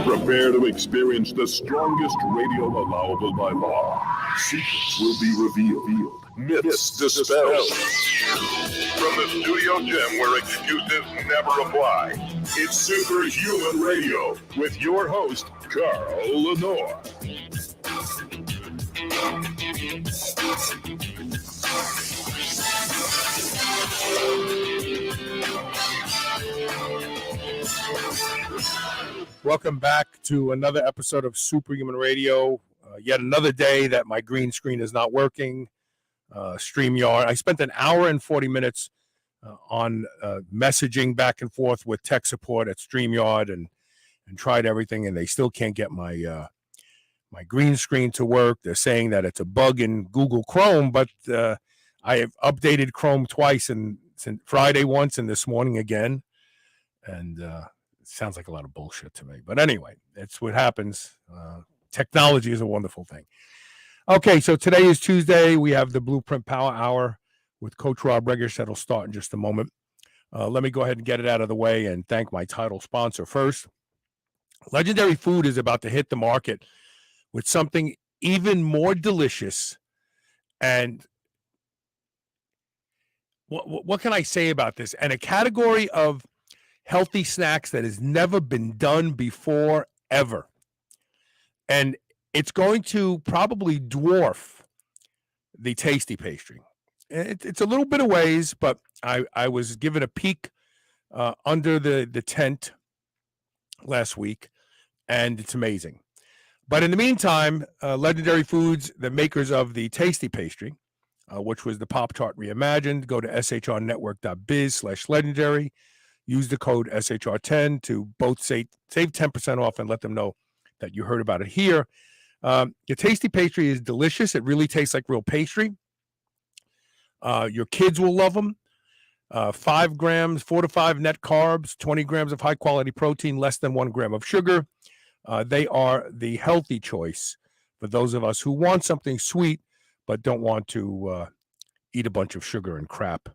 Prepare to experience the strongest radio allowable by law. Secrets will be revealed. Myths dispelled. From the studio gym where excuses never apply, it's Superhuman Radio with your host, Carl Lenore. Welcome back to another episode of Superhuman Radio. Yet another day that my green screen is not working. StreamYard. I spent an hour and 40 minutes on messaging back and forth with tech support at StreamYard and tried everything, and they still can't get my my green screen to work. They're saying that it's a bug in Google Chrome, but I have updated Chrome twice, and since Friday once and this morning again, and sounds like a lot of bullshit to me. But anyway, it's what happens. Technology is a wonderful thing. Okay, so today is Tuesday. We have the Blueprint Power Hour with Coach Rob Regish. That'll start in just a moment. Let me go ahead and get it out of the way and thank my title sponsor first. Legendary Food is about to hit the market with something even more delicious. And what can I say about this? And a category of healthy snacks that has never been done before, ever. And it's going to probably dwarf the Tasty Pastry. It's a little bit of ways, but I was given a peek under the tent last week, and it's amazing. But in the meantime, Legendary Foods, the makers of the Tasty Pastry, which was the Pop-Tart reimagined, go to shrnetwork.biz/legendary. Use the code SHR10 to both save 10% off and let them know that you heard about it here. Your Tasty Pastry is delicious. It really tastes like real pastry. Your kids will love them. 5 grams, 4 to 5 net carbs, 20 grams of high-quality protein, less than 1 gram of sugar. They are the healthy choice for those of us who want something sweet but don't want to eat a bunch of sugar and crap.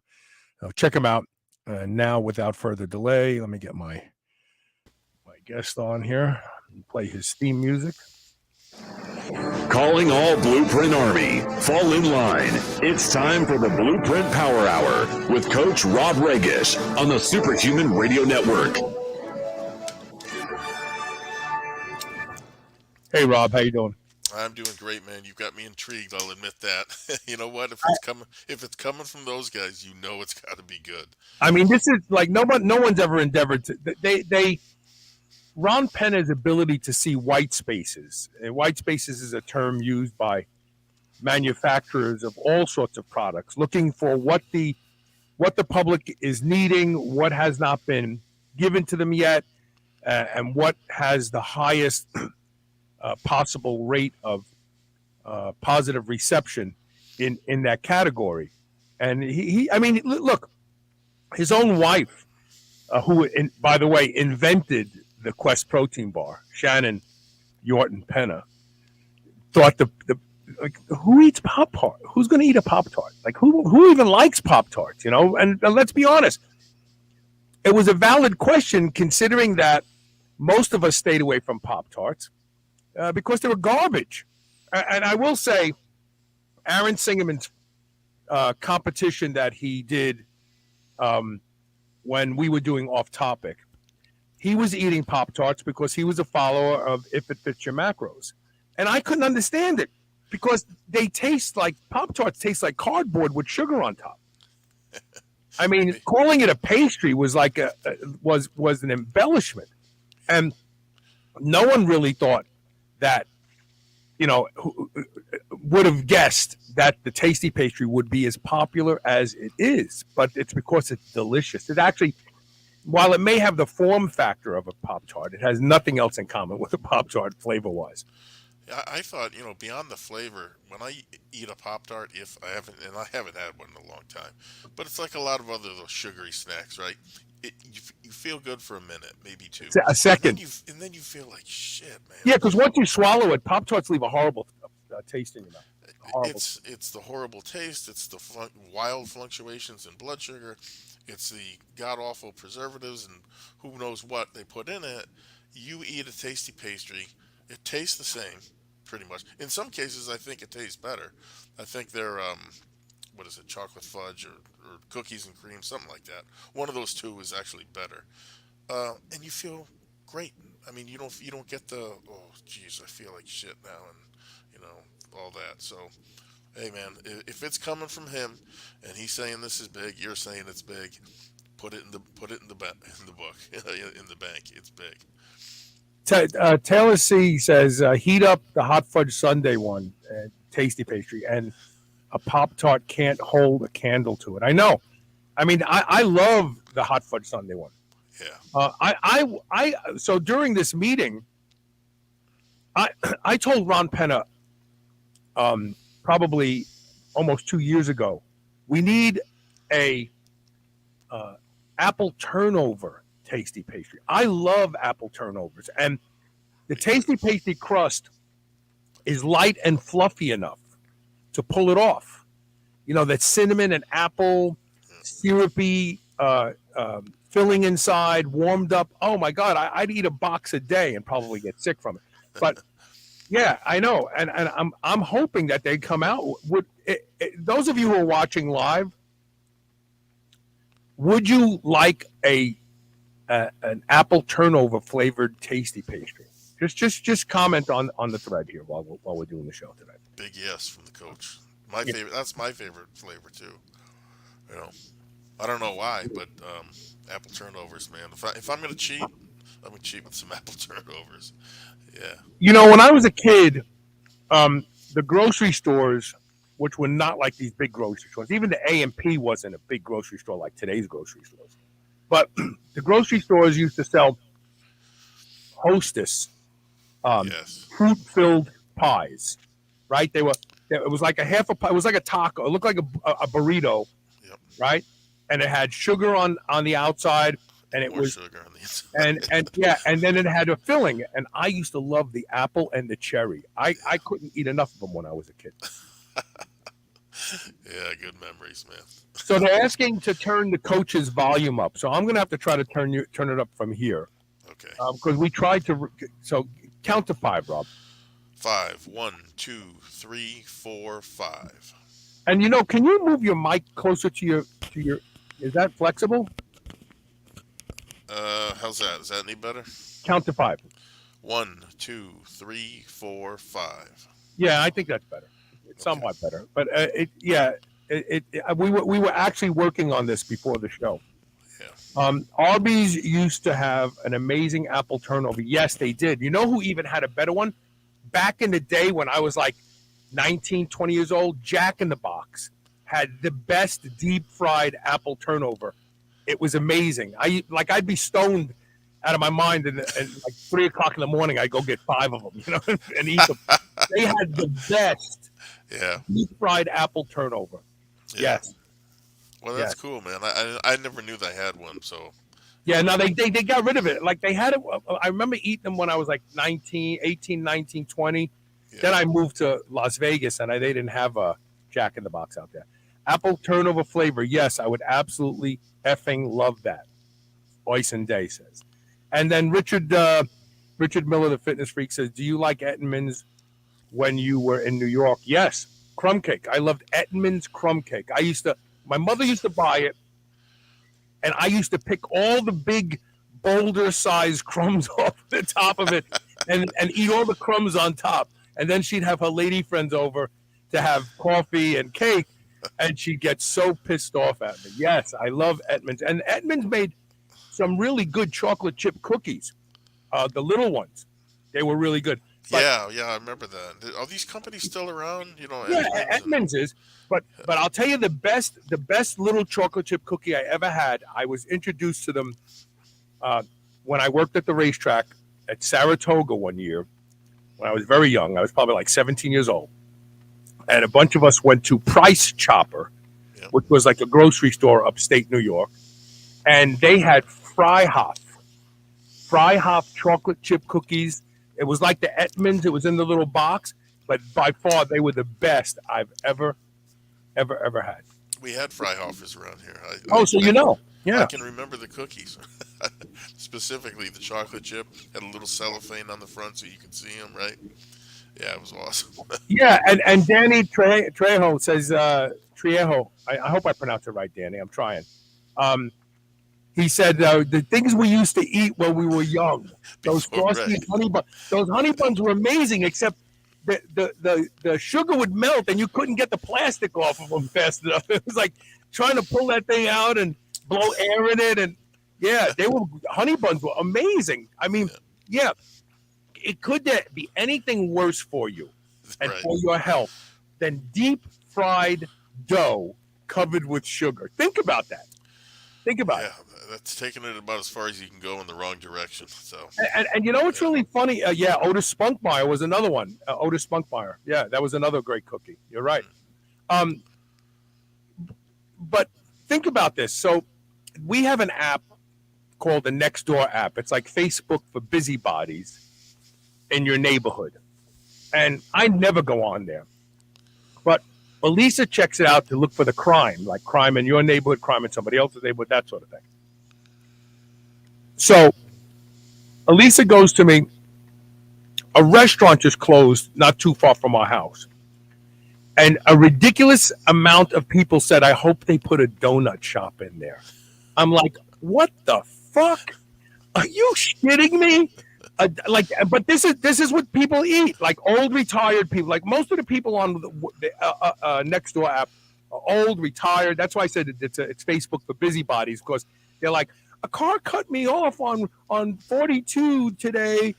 Check them out. Now, without further delay, let me get my guest on here and play his theme music. Calling all Blueprint Army. Fall in line. It's time for the Blueprint Power Hour with Coach Rob Regish on the Superhuman Radio Network. Hey, Rob, how you doing? I'm doing great, man. You've got me intrigued. I'll admit that. You know what? If it's coming from those guys, you know it's got to be good. I mean, this is like no one's ever endeavored to. Ron Penna's ability to see white spaces. And white spaces is a term used by manufacturers of all sorts of products, looking for what the public is needing, what has not been given to them yet, and what has the highest possible rate of positive reception in that category. And I mean, look, his own wife, who, by the way, invented the Quest protein bar, Shannon Yorton Penna, thought like, who eats Pop-Tart? Who's going to eat a Pop-Tart? Like, who even likes Pop-Tarts, you know? And let's be honest, it was a valid question considering that most of us stayed away from Pop-Tarts because they were garbage. And I will say, Aaron Singerman's competition that he did when we were doing Off Topic, he was eating Pop-Tarts because he was a follower of If It Fits Your Macros. And I couldn't understand it. because they taste like Pop-Tarts taste like cardboard with sugar on top. I mean, calling it a pastry was like was an embellishment, and no one really thought that, would have guessed that the tasty pastry would be as popular as it is. But it's because it's delicious. It actually, while it may have the form factor of a Pop-Tart, it has nothing else in common with a Pop-Tart flavor-wise. I thought, beyond the flavor, when I eat a Pop-Tart, if I haven't, and I haven't had one in a long time, but it's like a lot of other those sugary snacks, right? You feel good for a minute, maybe two. A second. And then you feel like shit, man. Yeah, because once you swallow it, Pop-Tarts leave a horrible taste in your mouth. Horrible. It's the horrible taste. It's the wild fluctuations in blood sugar. It's the god-awful preservatives and who knows what they put in it. You eat a tasty pastry, it tastes the same, pretty much. In some cases, I think it tastes better. I think they're, what is it, chocolate fudge or cookies and cream, something like that. One of those two is actually better. And you feel great. I mean, you don't get the, oh, geez, I feel like shit now, and, all that. So, hey, man, if it's coming from him, and he's saying this is big, you're saying it's big, put it in the book, in the bank. It's big. Taylor C says, heat up the hot fudge sundae one, tasty pastry, and a Pop-Tart can't hold a candle to it. I know. I mean, I love the hot fudge sundae one. Yeah. So during this meeting, I told Ron Penna, probably almost 2 years ago, we need a apple turnover tasty pastry. I love apple turnovers, and the tasty pastry crust is light and fluffy enough to pull it off. That cinnamon and apple syrupy filling inside, warmed up. Oh my God, I'd eat a box a day and probably get sick from it. But yeah, I know, and I'm hoping that they come out. Those of you who are watching live, would you like an apple turnover flavored tasty pastry? Just comment on the thread here while we're doing the show today. Big yes from the coach. My favorite. That's my favorite flavor too. I don't know why, but apple turnovers, man. If I'm gonna cheat, I'm gonna cheat with some apple turnovers. Yeah. When I was a kid, the grocery stores, which were not like these big grocery stores, even the A&P wasn't a big grocery store like today's grocery stores. But the grocery stores used to sell Hostess fruit-filled pies, right? It was like a half a pie. It was like a taco. It looked like a burrito, right? And it had sugar on the outside, and it was sugar on the inside. and then it had a filling. And I used to love the apple and the cherry. I couldn't eat enough of them when I was a kid. Yeah, good memories, man. So they're asking to turn the coach's volume up. So I'm going to have to try to turn it up from here. Okay. Because we tried to. So count to 5, Rob. 5. 1, 2, 3, 4, 5. And can you move your mic closer to your? Is that flexible? How's that? Is that any better? Count to 5. 1, 2, 3, 4, 5. Yeah, I think that's better. It's somewhat better, but we were actually working on this before the show. Yeah. Arby's used to have an amazing apple turnover. Yes, they did. You know who even had a better one? Back in the day when I was like 19, 20 years old, Jack in the Box had the best deep fried apple turnover. It was amazing. I'd be stoned out of my mind, and like 3 o'clock in the morning, I go get 5 of them, and eat them. They had the best deep fried apple turnover. Yeah. Yes. Well, that's cool, man. I never knew they had one, so. Yeah, no, they got rid of it. Like they had it. I remember eating them when I was like 18, 19, 20. Yeah. Then I moved to Las Vegas, and they didn't have a Jack in the Box out there. Apple turnover flavor. Yes, I would absolutely effing love that. Oyson Day says. And then Richard Miller, the fitness freak, says, do you like Ettenman's when you were in New York? Yes. Crumb cake. I loved Ettenman's crumb cake. My mother used to buy it, and I used to pick all the big boulder-sized crumbs off the top of it and eat all the crumbs on top. And then she'd have her lady friends over to have coffee and cake, and she'd get so pissed off at me. Yes, I love Edmonds. And Edmonds made some really good chocolate chip cookies, the little ones. They were really good. But Yeah, I remember that. Are these companies still around? yeah, Edmonds and Edmonds is. But I'll tell you the best little chocolate chip cookie I ever had. I was introduced to them when I worked at the racetrack at Saratoga one year when I was very young. I was probably like 17 years old. And a bunch of us went to Price Chopper, Yep. which was like a grocery store upstate New York. And they had Freihof chocolate chip cookies. It was like the Edmonds. It was in the little box. But by far, they were the best I've ever had. we had Freihoffers around here. So you know. Yeah. I can remember the cookies. Specifically, the chocolate chip had a little cellophane on the front so you could see them, right? Yeah, it was awesome. Yeah, and Danny Trejo says, Trejo, I hope I pronounced it right, Danny. I'm trying. He said the things we used to eat when we were young, those frosty honey buns, those honey buns were amazing, except the sugar would melt and you couldn't get the plastic off of them fast enough. It was like trying to pull that thing out and blow air in it. And yeah, honey buns were amazing. I mean, yeah, it could be anything worse for you and for your health than deep fried dough covered with sugar. Think about that. Think about it. That's taking it about as far as you can go in the wrong direction. So, and you know what's really funny? Otis Spunkmeyer was another one. Otis Spunkmeyer. Yeah, that was another great cookie. You're right. But think about this. So we have an app called the Nextdoor app. It's like Facebook for busybodies in your neighborhood. And I never go on there. But Elisa checks it out to look for the crime, like crime in your neighborhood, crime in somebody else's neighborhood, that sort of thing. So Elisa goes to me, a restaurant just closed not too far from our house. And a ridiculous amount of people said, I hope they put a donut shop in there. I'm like, what the fuck? Are you shitting me? But this is what people eat, like old retired people. Like most of the people on the Nextdoor app are old, retired. That's why I said it's Facebook for busybodies, because they're like, a car cut me off on 42 today.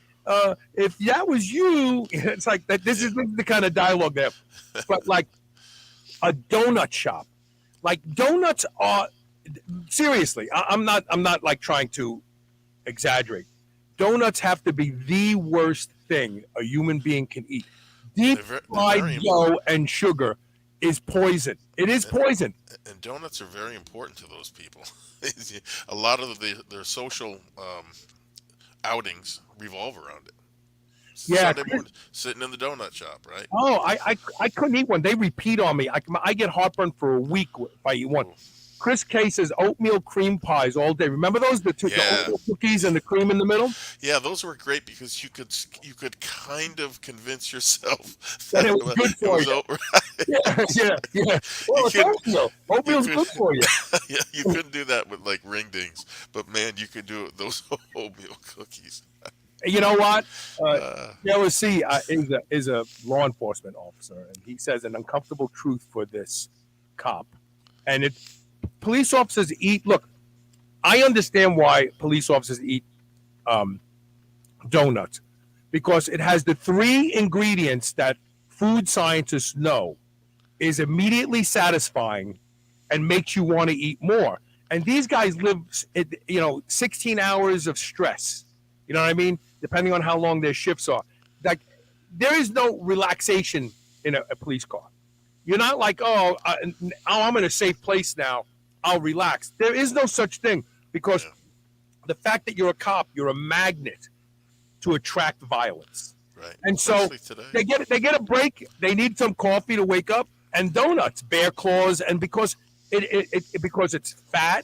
If that was you, it's like that. This is the kind of dialogue there. But like a donut shop, like donuts are seriously. I'm not like trying to exaggerate. Donuts have to be the worst thing a human being can eat. Deep fried dough and sugar is poison. It is poison. And donuts are very important to those people. A lot of their social outings revolve around it. Yeah, Sunday morning, sitting in the donut shop, right? Oh, I couldn't eat one. They repeat on me. I get heartburn for a week if I eat one. Chris K says oatmeal cream pies all day. Remember those? The oatmeal cookies and the cream in the middle? Yeah, those were great because you could kind of convince yourself that it was good for you. Yeah. Well, it's oatmeal. Oatmeal's good for you. Yeah, you couldn't do that with like ring dings, but man, you could do it with those oatmeal cookies. You know what? LSC is a law enforcement officer, and he says an uncomfortable truth for this cop. And police officers eat. Look, I understand why police officers eat donuts, because it has the three ingredients that food scientists know is immediately satisfying and makes you want to eat more. And these guys live, 16 hours of stress. You know what I mean? Depending on how long their shifts are. Like, there is no relaxation in a police car. You're not like, I'm in a safe place now, I'll relax. There is no such thing, because the fact that you're a cop, you're a magnet to attract violence. Right. And so they get a break. They need some coffee to wake up, and donuts, Bear Claws, and because it's fat,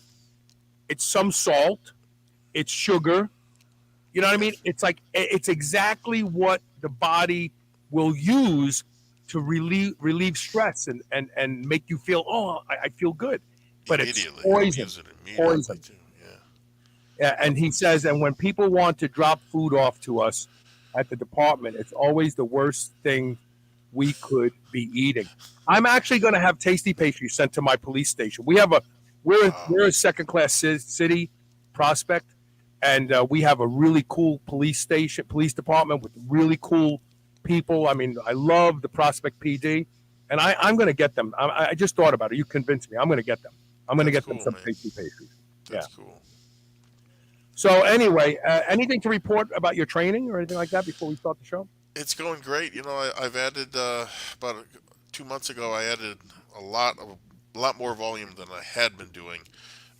it's some salt, it's sugar. You know what I mean? It's like it's exactly what the body will use to relieve stress and make you feel, I feel good. But it's poison. Too. Yeah, and he says, and when people want to drop food off to us, at the department, it's always the worst thing we could be eating. I'm actually going to have tasty pastries sent to my police station. Wow. We're a second class city prospect, and we have a really cool police department with really cool people. I mean, I love the Prospect PD, and I'm going to get them. I just thought about it. You convinced me. I'm going to get them. I'm going to That's get them cool, some man. tasty pastries. Yeah. That's cool. So anyway, anything to report about your training or anything like that before we start the show? It's going great. I've added about 2 months ago. I added a lot more volume than I had been doing,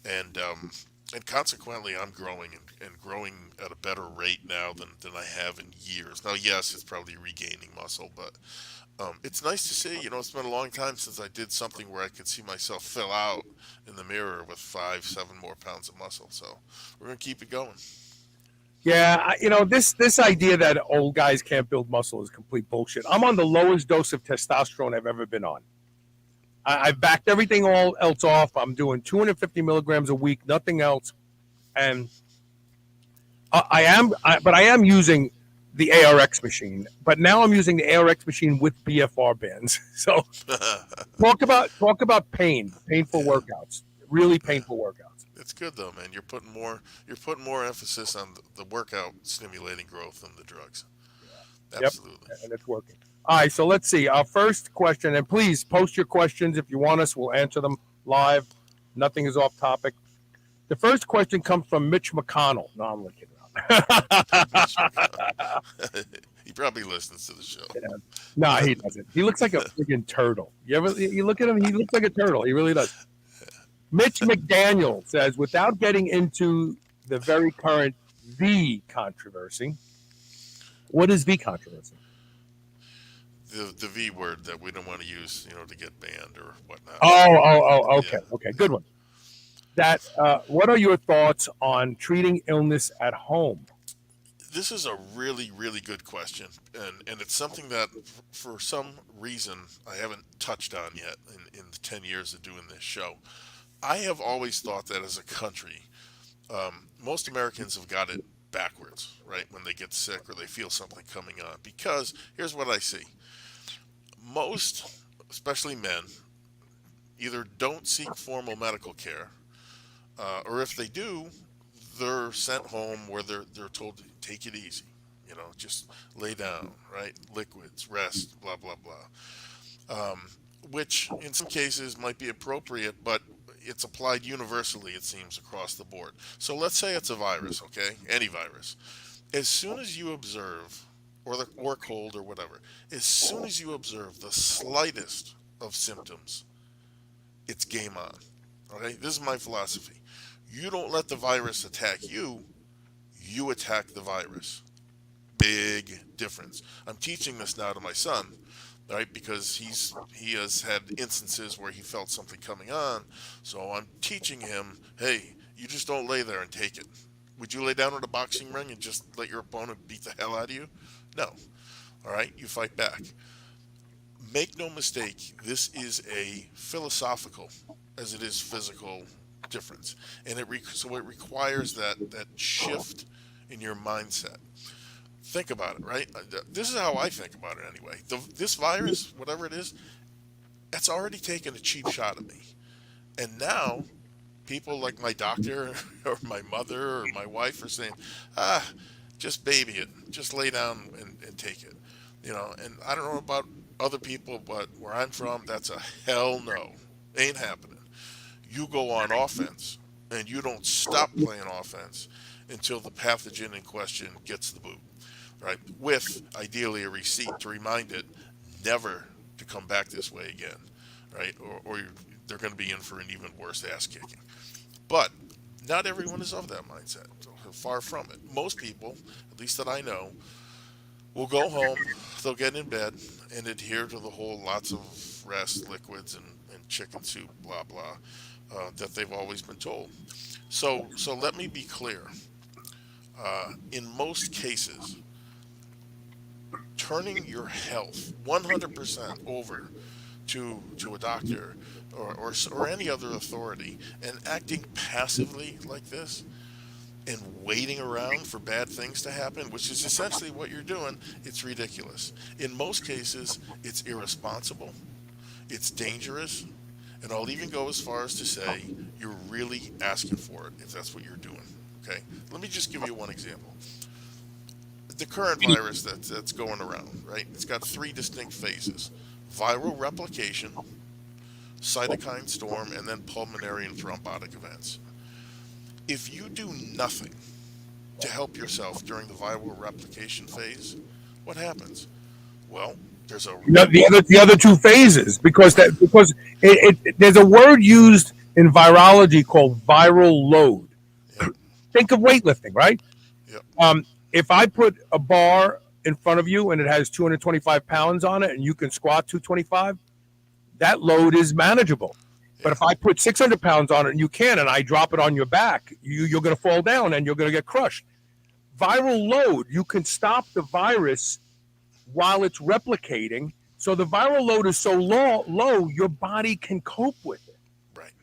and consequently, I'm growing and growing at a better rate now than I have in years. Now, yes, it's probably regaining muscle, but it's nice to see. It's been a long time since I did something where I could see myself fill out in the mirror with 5, 7 more pounds of muscle. So we're gonna keep it going. Yeah, this idea that old guys can't build muscle is complete bullshit. I'm on the lowest dose of testosterone I've ever been on. I've backed everything all else off. I'm doing 250 milligrams a week, nothing else, and but I am using the ARX machine. But now I'm using the ARX machine with BFR bands. So talk about painful Yeah, workouts, really yeah. painful workouts. It's good though, man. You're putting more emphasis on the workout stimulating growth than the drugs. Yep, Absolutely. and it's working. All right, so let's see. Our first question, and please post your questions if you want us. We'll answer them live. Nothing is off topic. The first question comes from Mitch McConnell. No, I'm looking Mitch around. McConnell. He probably listens to the show. No, he doesn't. He looks like a friggin' turtle. You look at him, he looks like a turtle. He really does. Mitch McDaniel says, without getting into the very current V controversy, what is V controversy? The V word that we don't want to use, to get banned or whatnot. Okay, Yeah, okay, yeah. good one. That what are your thoughts on treating illness at home? This is a really, really good question, and it's something that, for some reason, I haven't touched on yet in the 10 years of doing this show. I have always thought that as a country, most Americans have got it backwards, right? When they get sick or they feel something coming on. Because here's what I see: most, especially men, either don't seek formal medical care, or if they do, they're sent home where they're told to take it easy. Just lay down, right? Liquids, rest, blah blah blah. Which in some cases might be appropriate, but it's applied universally, it seems, across the board. So let's say it's a virus, okay? Any virus. As soon as you observe, or cold or whatever, as soon as you observe the slightest of symptoms, it's game on. Okay? This is my philosophy. You don't let the virus attack you, you attack the virus. Big difference. I'm teaching this now to my son, right? Because he has had instances where he felt something coming on. So I'm teaching him, hey, you just don't lay there and take it. Would you lay down in a boxing ring and just let your opponent beat the hell out of you? No. All right, you fight back. Make no mistake, this is a philosophical, as it is physical, difference, and so it requires that shift in your mindset. Think about it, right? This is how I think about it anyway. This virus, whatever it is, it's already taken a cheap shot at me, and now people like my doctor or my mother or my wife are saying, just baby it, just lay down and take it. And I don't know about other people, but where I'm from, that's a hell no. Ain't happening. You go on offense, and you don't stop playing offense until the pathogen in question gets the boot, right? With ideally a receipt to remind it never to come back this way again, right? Or they're going to be in for an even worse ass kicking. But not everyone is of that mindset. Far from it. Most people, at least that I know, will go home, they'll get in bed and adhere to the whole lots of rest, liquids, and chicken soup, blah, blah, that they've always been told. So let me be clear. In most cases, turning your health 100% over to a doctor or any other authority and acting passively like this and waiting around for bad things to happen, which is essentially what you're doing, it's ridiculous. In most cases, it's irresponsible, it's dangerous, and I'll even go as far as to say you're really asking for it if that's what you're doing. Okay? Let me just give you one example. The current virus that's going around, right? It's got three distinct phases: viral replication, cytokine storm, and then pulmonary and thrombotic events. If you do nothing to help yourself during the viral replication phase, what happens? Well, there's a The other two phases, because there's a word used in virology called viral load. yep, Think of weightlifting, right? yep, If I put a bar in front of you and it has 225 pounds on it and you can squat 225, that load is manageable. But yeah, if I put 600 pounds on it and you can, and I drop it on your back, you're going to fall down and you're going to get crushed. Viral load, you can stop the virus while it's replicating. So the viral load is so low, your body can cope with it. right.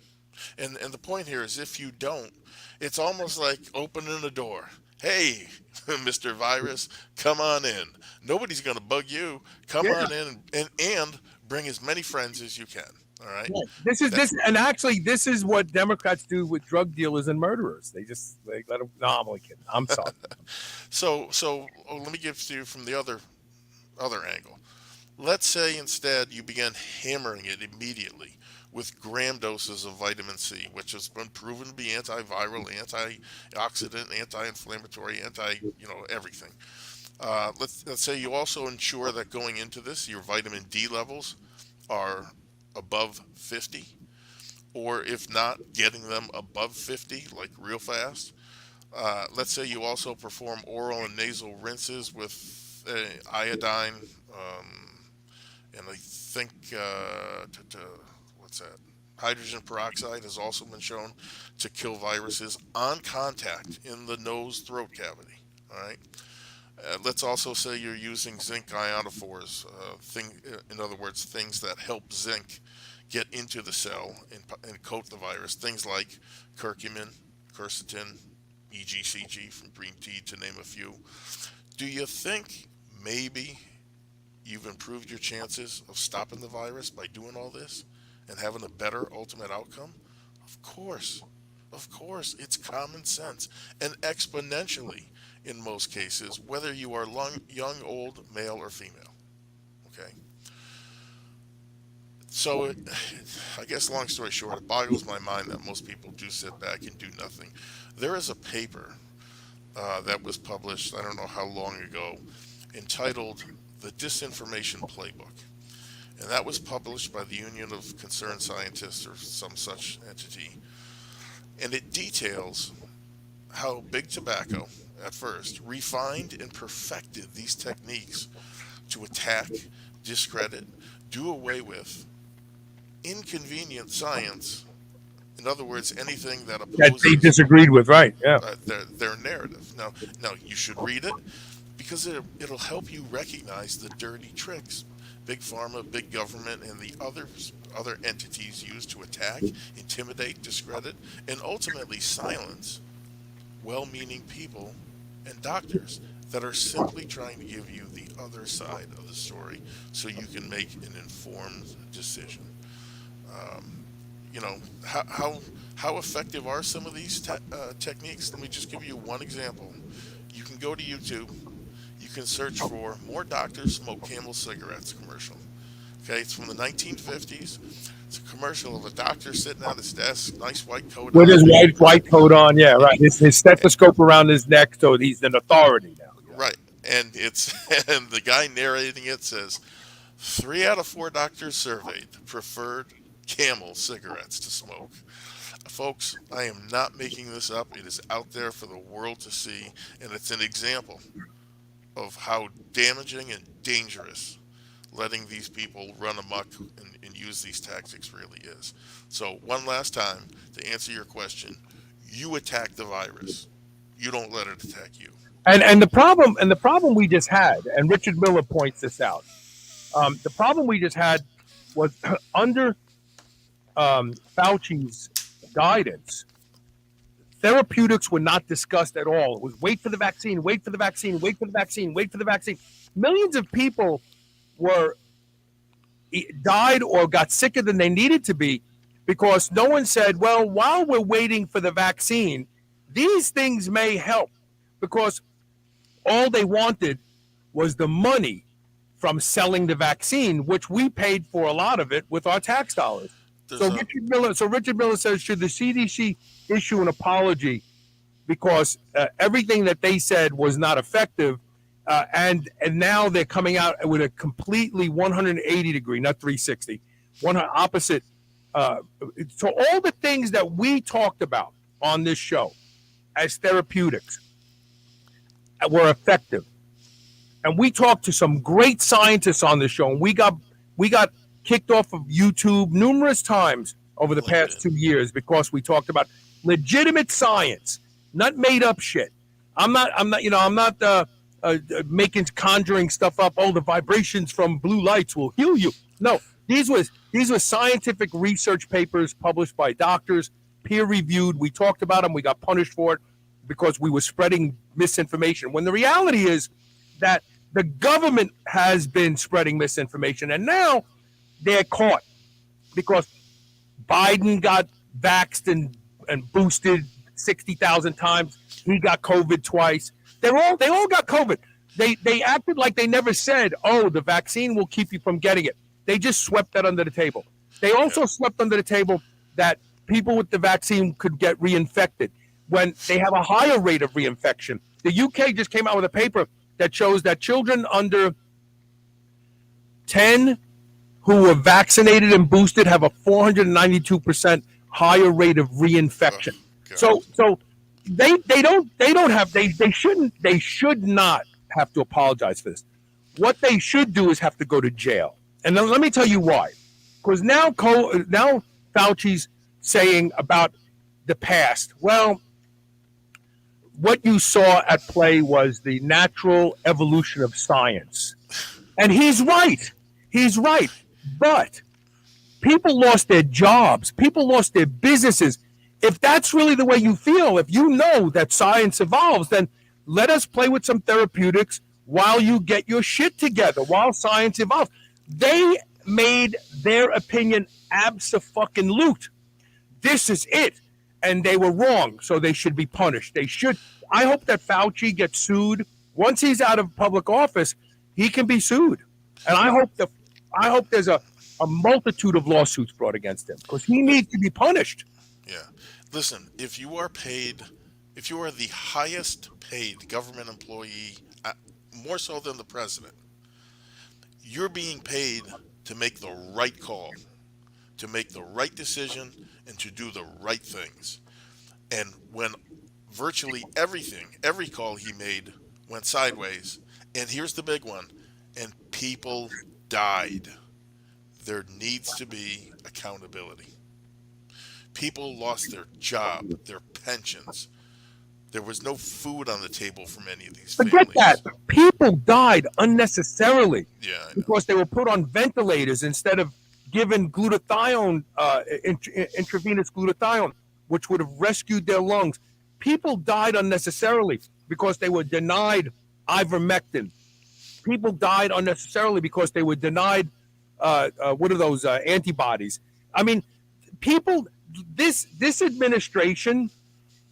And the point here is, if you don't, it's almost like opening a door. Hey, Mr. Virus, come on in. Nobody's going to bug you. Come Yeah. on in and bring as many friends as you can. All right. Yeah. And actually, this is what Democrats do with drug dealers and murderers. They let them. No, I'm only kidding. I'm sorry. So let me give it to you from the other angle. Let's say instead you began hammering it immediately with gram doses of vitamin C, which has been proven to be antiviral, antioxidant, anti-inflammatory, everything. Let's say you also ensure that going into this, your vitamin D levels are above 50, or if not, getting them above 50, like real fast. Let's say you also perform oral and nasal rinses with iodine, and I think what's that? Hydrogen peroxide has also been shown to kill viruses on contact in the nose throat cavity. All right. Let's also say you're using zinc ionophores, in other words, things that help zinc get into the cell and coat the virus. Things like curcumin, quercetin, EGCG from green tea, to name a few. Do you think maybe you've improved your chances of stopping the virus by doing all this and having a better ultimate outcome? Of course. Of course. It's common sense. And exponentially in most cases, whether you are young, old, male, or female. Okay? So, I guess long story short, it boggles my mind that most people do sit back and do nothing. There is a paper that was published, I don't know how long ago, entitled The Disinformation Playbook. And that was published by the Union of Concerned Scientists or some such entity. And it details how big tobacco, at first, refined and perfected these techniques to attack, discredit, do away with inconvenient science. In other words, anything that That they opposes disagreed with, right? Yeah. their narrative. Now you should read it because it'll help you recognize the dirty tricks big pharma, big government, and the other entities use to attack, intimidate, discredit, and ultimately silence well-meaning people and doctors that are simply trying to give you the other side of the story so you can make an informed decision. Um, how effective are some of these techniques? Let me just give you one example. You can go to YouTube. You can search for "more doctors smoke Camel cigarettes" commercial. Okay, it's from the 1950s. It's a commercial of a doctor sitting at his desk, nice white coat With on. his white coat on, yeah, right. His stethoscope around his neck, so he's an authority now. Yeah. Right, and it's and the guy narrating it says 3 out of 4 doctors surveyed preferred Camel cigarettes to smoke. Folks, I am not making this up. It is out there for the world to see, and it's an example of how damaging and dangerous letting these people run amok and use these tactics really is. So, one last time to answer your question, you attack the virus. You don't let it attack you. And the problem we just had, and Richard Miller points this out. The problem we just had was under Fauci's guidance. Therapeutics were not discussed at all. It was wait for the vaccine, wait for the vaccine, wait for the vaccine, wait for the vaccine. Millions of people were died or got sicker than they needed to be because no one said, well, while we're waiting for the vaccine, these things may help, because all they wanted was the money from selling the vaccine, which we paid for a lot of it with our tax dollars. There's a Richard Miller says, should the CDC issue an apology because everything that they said was not effective, and now they're coming out with a completely 180 degree, not 360, one opposite. So all the things that we talked about on this show as therapeutics were effective, and we talked to some great scientists on this show, and we got kicked off of YouTube numerous times over the past 2 years because we talked about legitimate science, not made up shit. I'm not making conjuring stuff up. Oh, the vibrations from blue lights will heal you. No, these were scientific research papers published by doctors, peer reviewed. We talked about them. We got punished for it because we were spreading misinformation. When the reality is that the government has been spreading misinformation, and now they're caught because Biden got vaxxed and boosted 60,000 times. He got COVID twice. They all got COVID. They acted like they never said, oh, the vaccine will keep you from getting it. They just swept that under the table. They also swept under the table that people with the vaccine could get reinfected when they have a higher rate of reinfection. The UK just came out with a paper that shows that children under 10 who were vaccinated and boosted have a 492% higher rate of reinfection. So they should not have to apologize for this. What they should do is have to go to jail. And then let me tell you why. Because now Fauci's saying about the past. Well, what you saw at play was the natural evolution of science. And he's right. He's right. But people lost their jobs. People lost their businesses. If that's really the way you feel, if you know that science evolves, then let us play with some therapeutics while you get your shit together, while science evolves. They made their opinion abso-fucking-lute. This is it. And they were wrong, so they should be punished. They should. I hope that Fauci gets sued. Once he's out of public office, he can be sued. And I hope there's a multitude of lawsuits brought against him because he needs to be punished. Yeah. Listen, if you are the highest paid government employee, more so than the president, you're being paid to make the right call, to make the right decision, and to do the right things. And when virtually every call he made went sideways, and here's the big one, and people died, there needs to be accountability. People lost their job, their pensions. There was no food on the table for many of these families. Forget that. People died unnecessarily because they were put on ventilators instead of given glutathione, intravenous glutathione, which would have rescued their lungs. People died unnecessarily because they were denied ivermectin. People died unnecessarily because they were denied, what are those, antibodies? I mean, people, this administration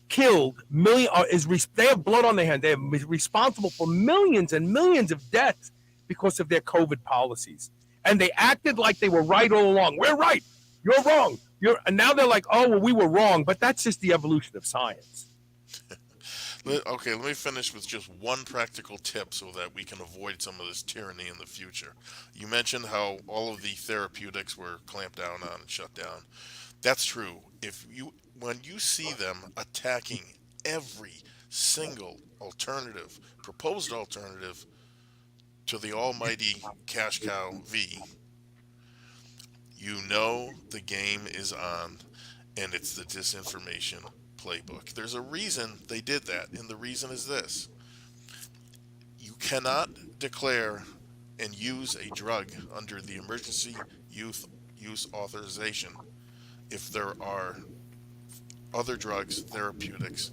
killed they have blood on their hand. They are responsible for millions and millions of deaths because of their COVID policies. And they acted like they were right all along. We're right. You're wrong. And now they're like, oh, well, we were wrong. But that's just the evolution of science. Okay, let me finish with just one practical tip so that we can avoid some of this tyranny in the future. You mentioned how all of the therapeutics were clamped down on and shut down. That's true. When you see them attacking every single proposed alternative to the almighty cash cow V, you know the game is on, and it's the Disinformation Playbook. There's a reason they did that, and the reason is this. You cannot declare and use a drug under the emergency use authorization if there are other drugs, therapeutics,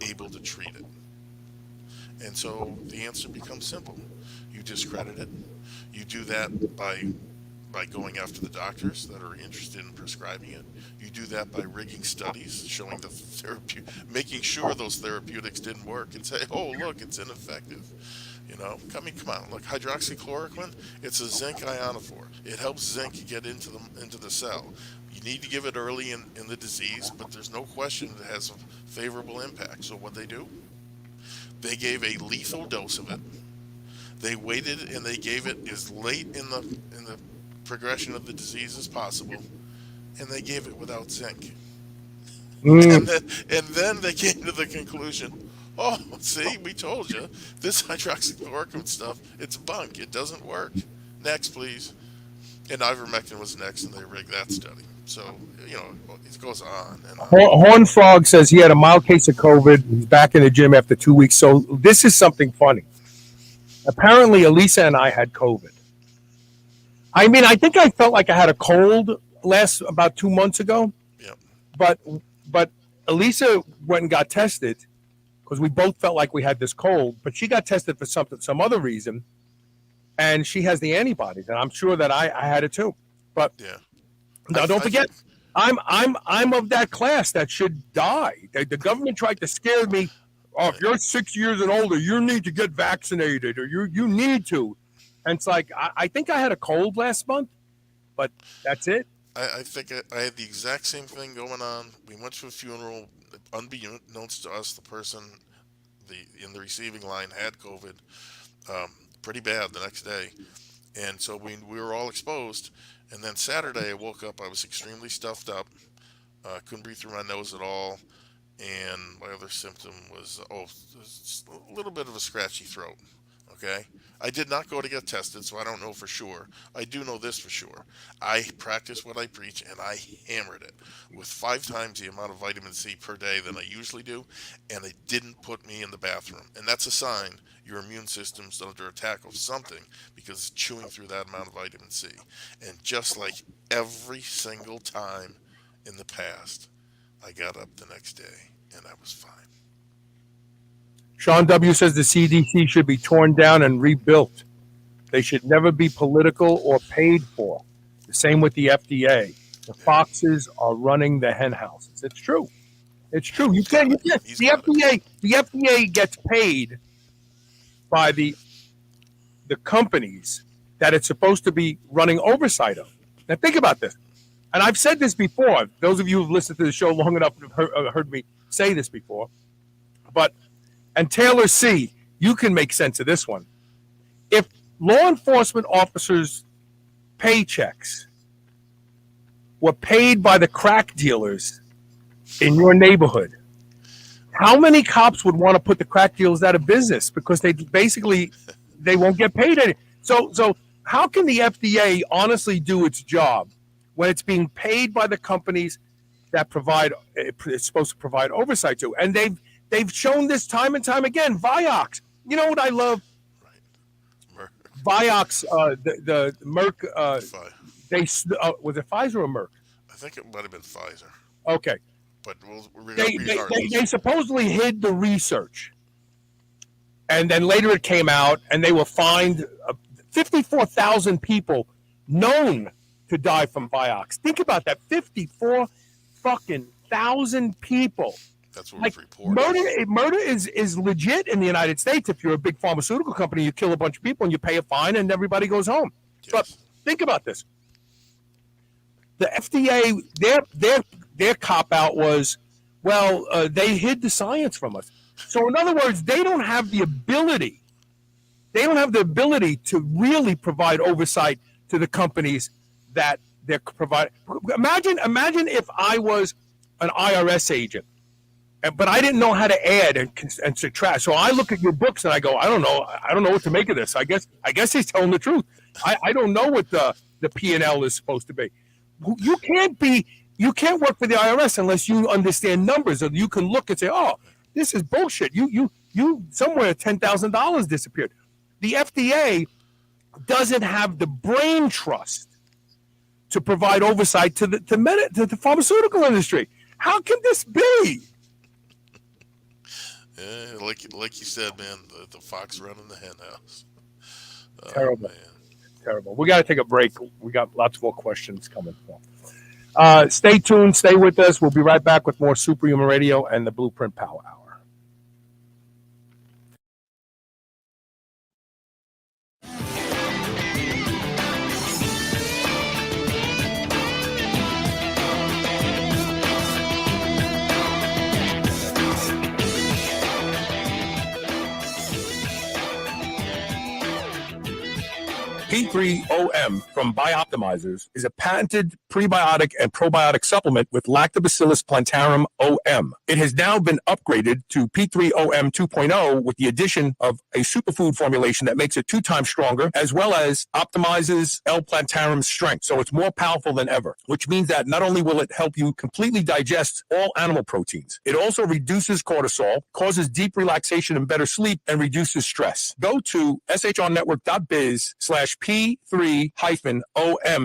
able to treat it. And so the answer becomes simple. You discredit it. You do that by going after the doctors that are interested in prescribing it. You do that by rigging studies, showing making sure those therapeutics didn't work, and say, "Oh, look, it's ineffective." Come on. Look, hydroxychloroquine, it's a zinc ionophore. It helps zinc get into the cell. You need to give it early in the disease, but there's no question it has a favorable impact. So what they gave a lethal dose of it. They waited and they gave it as late in the progression of the disease as possible, and they gave it without zinc. And then they came to the conclusion, oh, see, we told you, this hydroxychloroquine stuff, it's bunk. It doesn't work. Next, please. And ivermectin was next, and they rigged that study. So, it goes on and on. Horn Frog says he had a mild case of COVID. He's back in the gym after 2 weeks. So this is something funny. Apparently, Elisa and I had COVID. I mean, I think I felt like I had a cold about 2 months ago. Yep. But Elisa went and got tested because we both felt like we had this cold. But she got tested for some other reason, and she has the antibodies, and I'm sure that I had it too. But yeah. Now, don't forget, I'm of that class that should die. The government tried to scare me. Oh, if you're 6 years and older, you need to get vaccinated, or you need to. And it's like, I think I had a cold last month, but that's it. I think I had the exact same thing going on. We went to a funeral. Unbeknownst to us, the person in the receiving line had COVID, pretty bad the next day. And so we were all exposed. And then Saturday, I woke up. I was extremely stuffed up. Couldn't breathe through my nose at all. And my other symptom was, a little bit of a scratchy throat. Okay? I did not go to get tested, so I don't know for sure. I do know this for sure. I practice what I preach, and I hammered it with 5 times the amount of vitamin C per day than I usually do, and it didn't put me in the bathroom. And that's a sign your immune system's under attack of something, because it's chewing through that amount of vitamin C. And just like every single time in the past, I got up the next day, and I was fine. Sean W. says the CDC should be torn down and rebuilt. They should never be political or paid for. The same with the FDA. The foxes are running the hen houses. It's true. It's true. You can't. The FDA gets paid by the companies that it's supposed to be running oversight of. Now think about this. And I've said this before. Those of you who've listened to the show long enough have heard me say this before. And Taylor C., you can make sense of this one. If law enforcement officers' paychecks were paid by the crack dealers in your neighborhood, how many cops would want to put the crack dealers out of business because they won't get paid any? So how can the FDA honestly do its job when it's being paid by the companies that it's supposed to provide oversight to? And they've shown this time and time again. Vioxx. You know what I love? Right. Vioxx, the Merck. Was it Pfizer or Merck? I think it might have been Pfizer. Okay. But they supposedly hid the research. And then later it came out, and they were fined 54,000 people known to die from Vioxx. Think about that. 54 fucking thousand people. That's what was reported. Murder is legit in the United States. If you're a big pharmaceutical company, you kill a bunch of people and you pay a fine and everybody goes home. Yes. But think about this. The FDA, their cop-out was, they hid the science from us. So in other words, they don't have the ability to really provide oversight to the companies that they're providing. Imagine if I was an IRS agent, but I didn't know how to add and subtract. So I look at your books and I go, I don't know what to make of this. I guess he's telling the truth. I don't know what the P&L is supposed to be. You can't work for the IRS unless you understand numbers, or you can look and say, oh, this is bullshit. You somewhere $10,000 disappeared. The FDA doesn't have the brain trust to provide oversight to the pharmaceutical industry. How can this be? Yeah, like you said, man, the fox running the hen house. Oh Terrible. man. Terrible. We got to take a break. We got lots more questions coming. Stay tuned. Stay with us. We'll be right back with more Superhuman Radio and the Blueprint Power Hour. P3OM from Bioptimizers is a patented prebiotic and probiotic supplement with Lactobacillus plantarum OM. It has now been upgraded to P3OM 2.0 with the addition of a superfood formulation that makes it 2 times stronger, as well as optimizes L. plantarum's strength. So it's more powerful than ever, which means that not only will it help you completely digest all animal proteins, it also reduces cortisol, causes deep relaxation and better sleep, and reduces stress. Go to shrnetwork.biz/P3-OM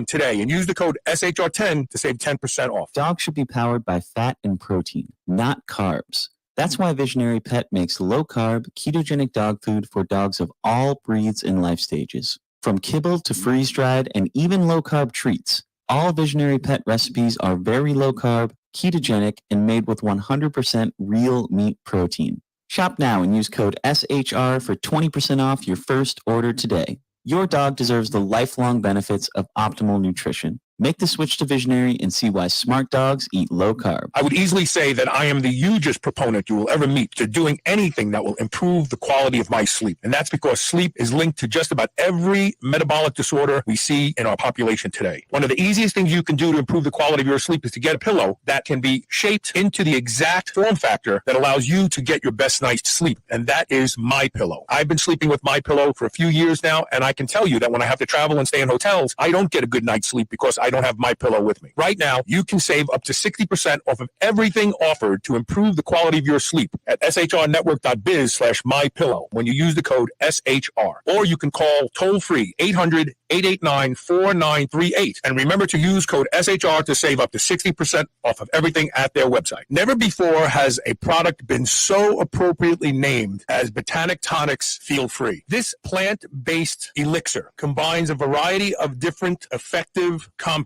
today and use the code SHR10 to save 10% off. Dogs should be powered by fat and protein, not carbs. That's why Visionary Pet makes low-carb, ketogenic dog food for dogs of all breeds and life stages. From kibble to freeze-dried and even low-carb treats, all Visionary Pet recipes are very low-carb, ketogenic, and made with 100% real meat protein. Shop now and use code SHR for 20% off your first order today. Your dog deserves the lifelong benefits of optimal nutrition. Make the switch to Visionary and see why smart dogs eat low carb. I would easily say that I am the hugest proponent you will ever meet to doing anything that will improve the quality of my sleep. And that's because sleep is linked to just about every metabolic disorder we see in our population today. One of the easiest things you can do to improve the quality of your sleep is to get a pillow that can be shaped into the exact form factor that allows you to get your best night's sleep. And that is MyPillow. I've been sleeping with MyPillow for a few years now, and I can tell you that when I have to travel and stay in hotels, I don't get a good night's sleep because I don't have MyPillow with me. Right now, you can save up to 60% off of everything offered to improve the quality of your sleep at shrnetwork.biz/MyPillow when you use the code SHR. Or you can call toll-free 800-889-4938. And remember to use code SHR to save up to 60% off of everything at their website. Never before has a product been so appropriately named as Botanic Tonics Feel Free. This plant-based elixir combines a variety of different effective compounds,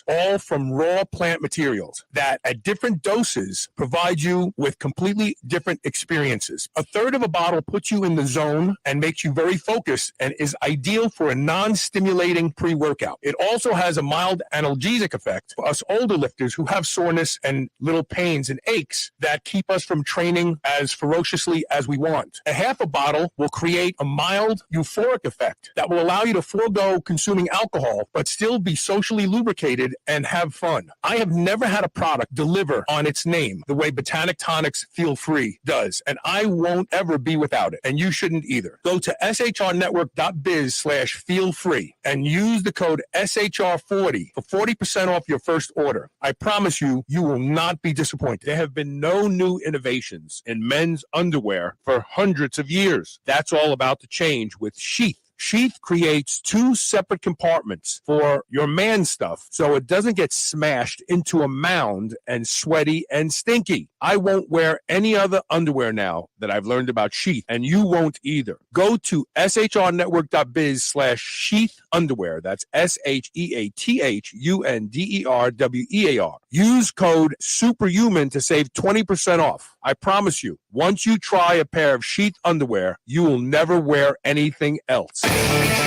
all from raw plant materials that at different doses provide you with completely different experiences. A third of a bottle puts you in the zone and makes you very focused and is ideal for a non-stimulating pre-workout. It also has a mild analgesic effect for us older lifters who have soreness and little pains and aches that keep us from training as ferociously as we want. A half a bottle will create a mild euphoric effect that will allow you to forego consuming alcohol but still be socially lubricated and have fun. I have never had a product deliver on its name the way Botanic Tonics Feel Free does, and I won't ever be without it, and you shouldn't either. Go to shrnetwork.biz/feelfree and use the code SHR40 for 40% off your first order. I promise you, you will not be disappointed. There have been no new innovations in men's underwear for hundreds of years. That's all about to change with Sheath. Sheath creates 2 separate compartments for your man stuff so it doesn't get smashed into a mound and sweaty and stinky. I won't wear any other underwear now that I've learned about Sheath, and you won't either. Go to shrnetwork.biz/Sheath underwear. That's SHEATHUNDERWEAR. Use code SUPERHUMAN to save 20% off. I promise you, once you try a pair of Sheath underwear, you will never wear anything else.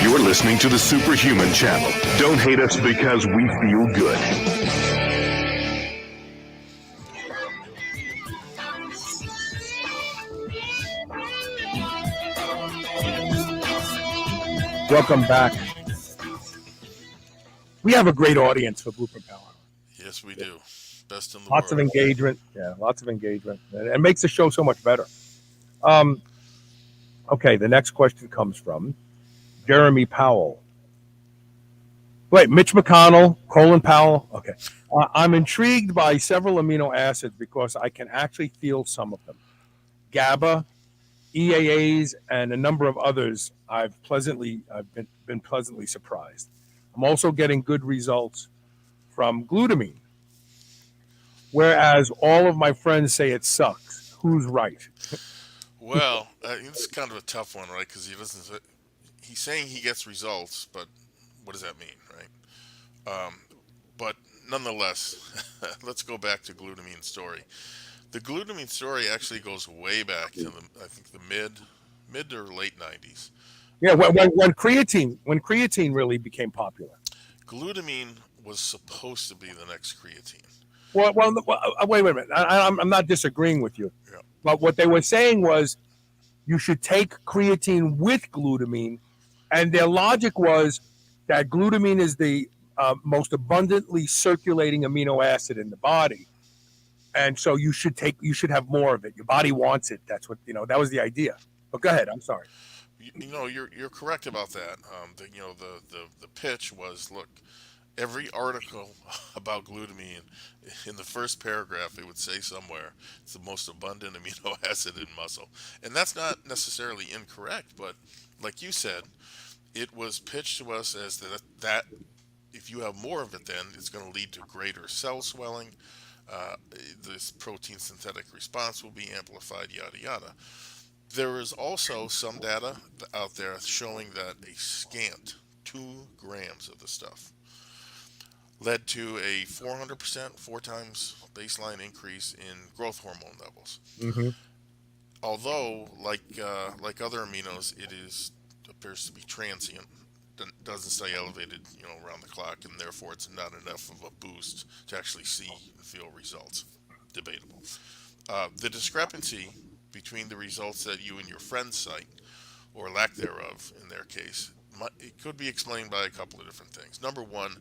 You're listening to the Superhuman Channel. Don't hate us because we feel good. Welcome back. We have a great audience for Blueprint Power. Yes, we do. Best in the Lots of world. engagement. Yeah, lots of engagement. And it makes the show so much better. Okay, the next question comes from Jeremy Powell. Wait, Mitch McConnell, Colin Powell. Okay. I'm intrigued by several amino acids because I can actually feel some of them. GABA, EAAs, and a number of others I've been pleasantly surprised. I'm also getting good results from glutamine. whereas all of my friends say it sucks. Who's right? Well, it's kind of a tough one, right? Because he doesn't. He's saying he gets results, but what does that mean, right? But nonetheless, let's go back to glutamine's story. The glutamine story actually goes way back to I think the mid or late '90s. Yeah, when creatine really became popular. Glutamine was supposed to be the next creatine. Wait a minute. I'm not disagreeing with you, Yeah. but what they were saying was you should take creatine with glutamine, and their logic was that glutamine is the most abundantly circulating amino acid in the body, and so you should have more of it. Your body wants it. That's what That was the idea. But go ahead. I'm sorry. You're correct about that. The pitch was, look, every article about glutamine, in the first paragraph, it would say somewhere it's the most abundant amino acid in muscle, and that's not necessarily incorrect. But like you said, it was pitched to us as that if you have more of it, then it's going to lead to greater cell swelling. Uh, this protein synthetic response will be amplified, yada yada. There is also some data out there showing that a scant 2 grams of the stuff led to a 400%, 4 times baseline increase in growth hormone levels. Mm-hmm. Although, like other aminos, appears to be transient. Doesn't stay elevated, around the clock, and therefore it's not enough of a boost to actually see and feel results. Debatable. The discrepancy between the results that you and your friends cite, or lack thereof in their case, it could be explained by a couple of different things. Number one,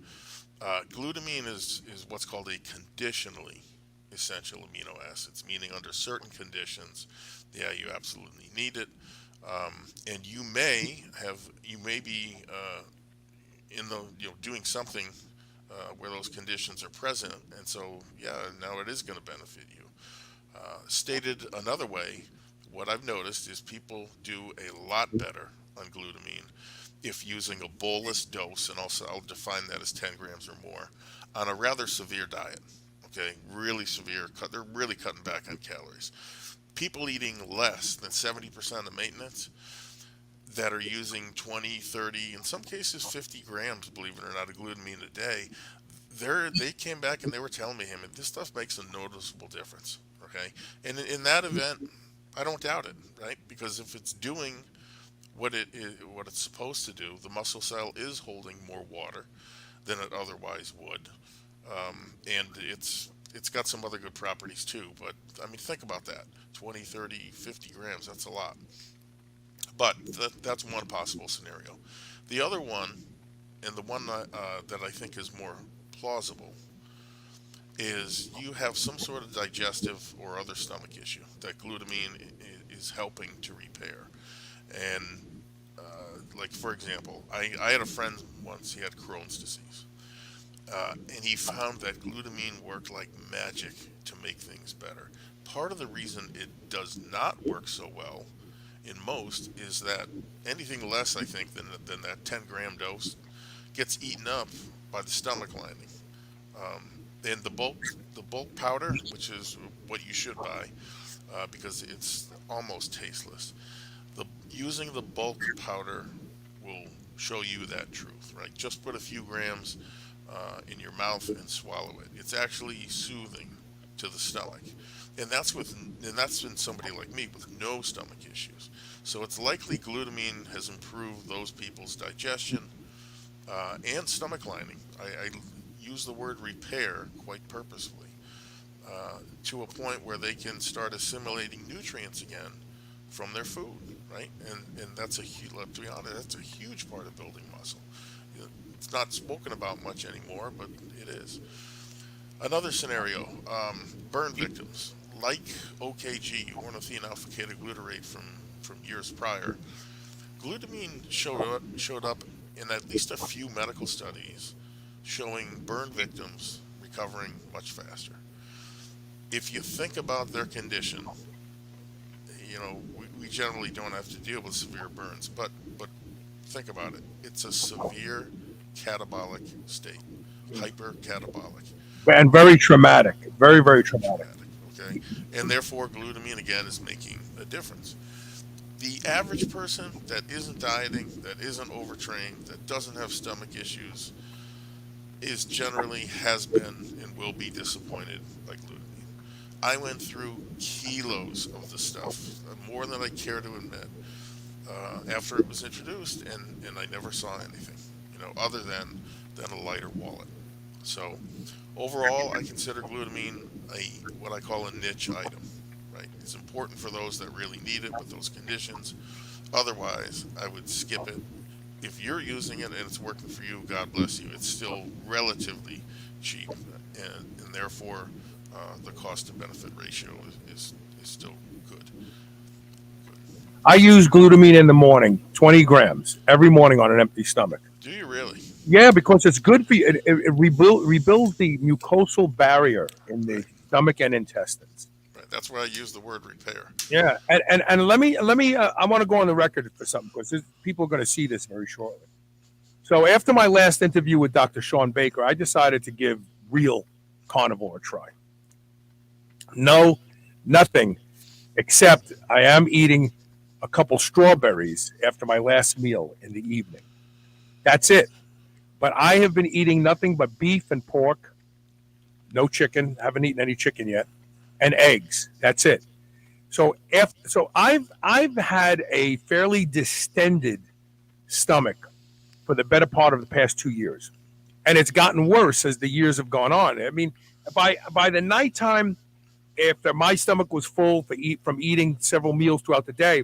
glutamine is what's called a conditionally essential amino acids, meaning under certain conditions, yeah, you absolutely need it. And you may be in the doing something where those conditions are present, and so yeah, now it is going to benefit you. Stated another way, what I've noticed is people do a lot better on glutamine if using a bolus dose, and also I'll define that as 10 grams or more, on a rather severe diet. Okay, really severe. They're really cutting back on calories. People eating less than 70% of maintenance that are using 20, 30, in some cases 50 grams, believe it or not, of glutamine a day, they came back and they were telling me, hey, man, this stuff makes a noticeable difference. Okay, and in that event, I don't doubt it, right? Because if it's doing what it's supposed to do, the muscle cell is holding more water than it otherwise would, and it's got some other good properties too. But I mean, think about that: 20, 30, 50 grams. That's a lot. But that's one possible scenario. The other one, and the one that I think is more plausible, is you have some sort of digestive or other stomach issue that glutamine is helping to repair. And like, for example, I had a friend once, he had Crohn's disease. And he found that glutamine worked like magic to make things better. Part of the reason it does not work so well in most is that anything less, I think, than that 10-gram dose gets eaten up by the stomach lining. And the bulk powder, which is what you should buy, because it's almost tasteless. Using the bulk powder will show you that truth, right? Just put a few grams in your mouth and swallow it. It's actually soothing to the stomach, and that's in somebody like me with no stomach issues. So it's likely glutamine has improved those people's digestion and stomach lining. I use the word repair quite purposefully, to a point where they can start assimilating nutrients again from their food, right? And that's to be honest, that's a huge part of building muscle. It's not spoken about much anymore, but it is. Another scenario, burn victims. Like OKG, ornithine alpha-ketoglutarate from years prior, glutamine showed up in at least a few medical studies showing burn victims recovering much faster. If you think about their condition, we generally don't have to deal with severe burns, but think about it. It's a severe catabolic state, hypercatabolic. and very traumatic. Very, very traumatic. Okay, and therefore glutamine again is making a difference. The average person that isn't dieting, that isn't overtrained, that doesn't have stomach issues, is generally has been and will be disappointed by glutamine. I went through kilos of the stuff, more than I care to admit, after it was introduced, and I never saw anything, other than a lighter wallet. So overall, I consider glutamine what I call a niche item. Right? It's important for those that really need it with those conditions. Otherwise, I would skip it. If you're using it and it's working for you, God bless you. It's still relatively cheap, and therefore the cost to benefit ratio is still good. I use glutamine in the morning, 20 grams every morning on an empty stomach. Do you really? Yeah, because it's good for you. It rebuilds the mucosal barrier in the stomach and intestines. Right. That's why I use the word repair. Yeah, and let me I want to go on the record for something, because people are going to see this very shortly. So after my last interview with Dr. Sean Baker, I decided to give real carnivore a try. No, nothing, except I am eating a couple strawberries after my last meal in the evening. That's it. But I have been eating nothing but beef and pork, no chicken. Haven't eaten any chicken yet, and eggs. That's it. So I've had a fairly distended stomach for the better part of the past 2 years, and it's gotten worse as the years have gone on. I mean, by the nighttime, after my stomach was full from eating several meals throughout the day,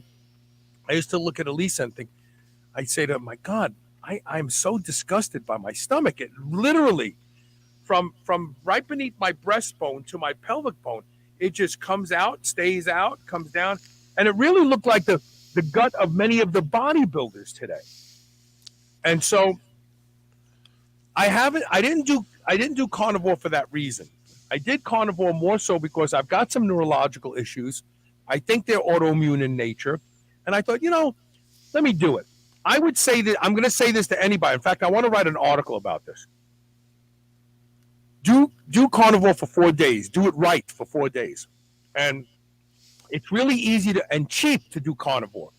I used to look at Elisa and think, I'd say to her, my God, I'm so disgusted by my stomach. It literally, from right beneath my breastbone to my pelvic bone, it just comes out, stays out, comes down, and it really looked like the gut of many of the bodybuilders today. And so I didn't do carnivore for that reason. I did carnivore more so because I've got some neurological issues. I think they're autoimmune in nature, and I thought, let me do it. I would say that I'm going to say this to anybody. In fact, I want to write an article about this. Do carnivore for 4 days. Do it right for 4 days. And it's really easy and cheap to do carnivore.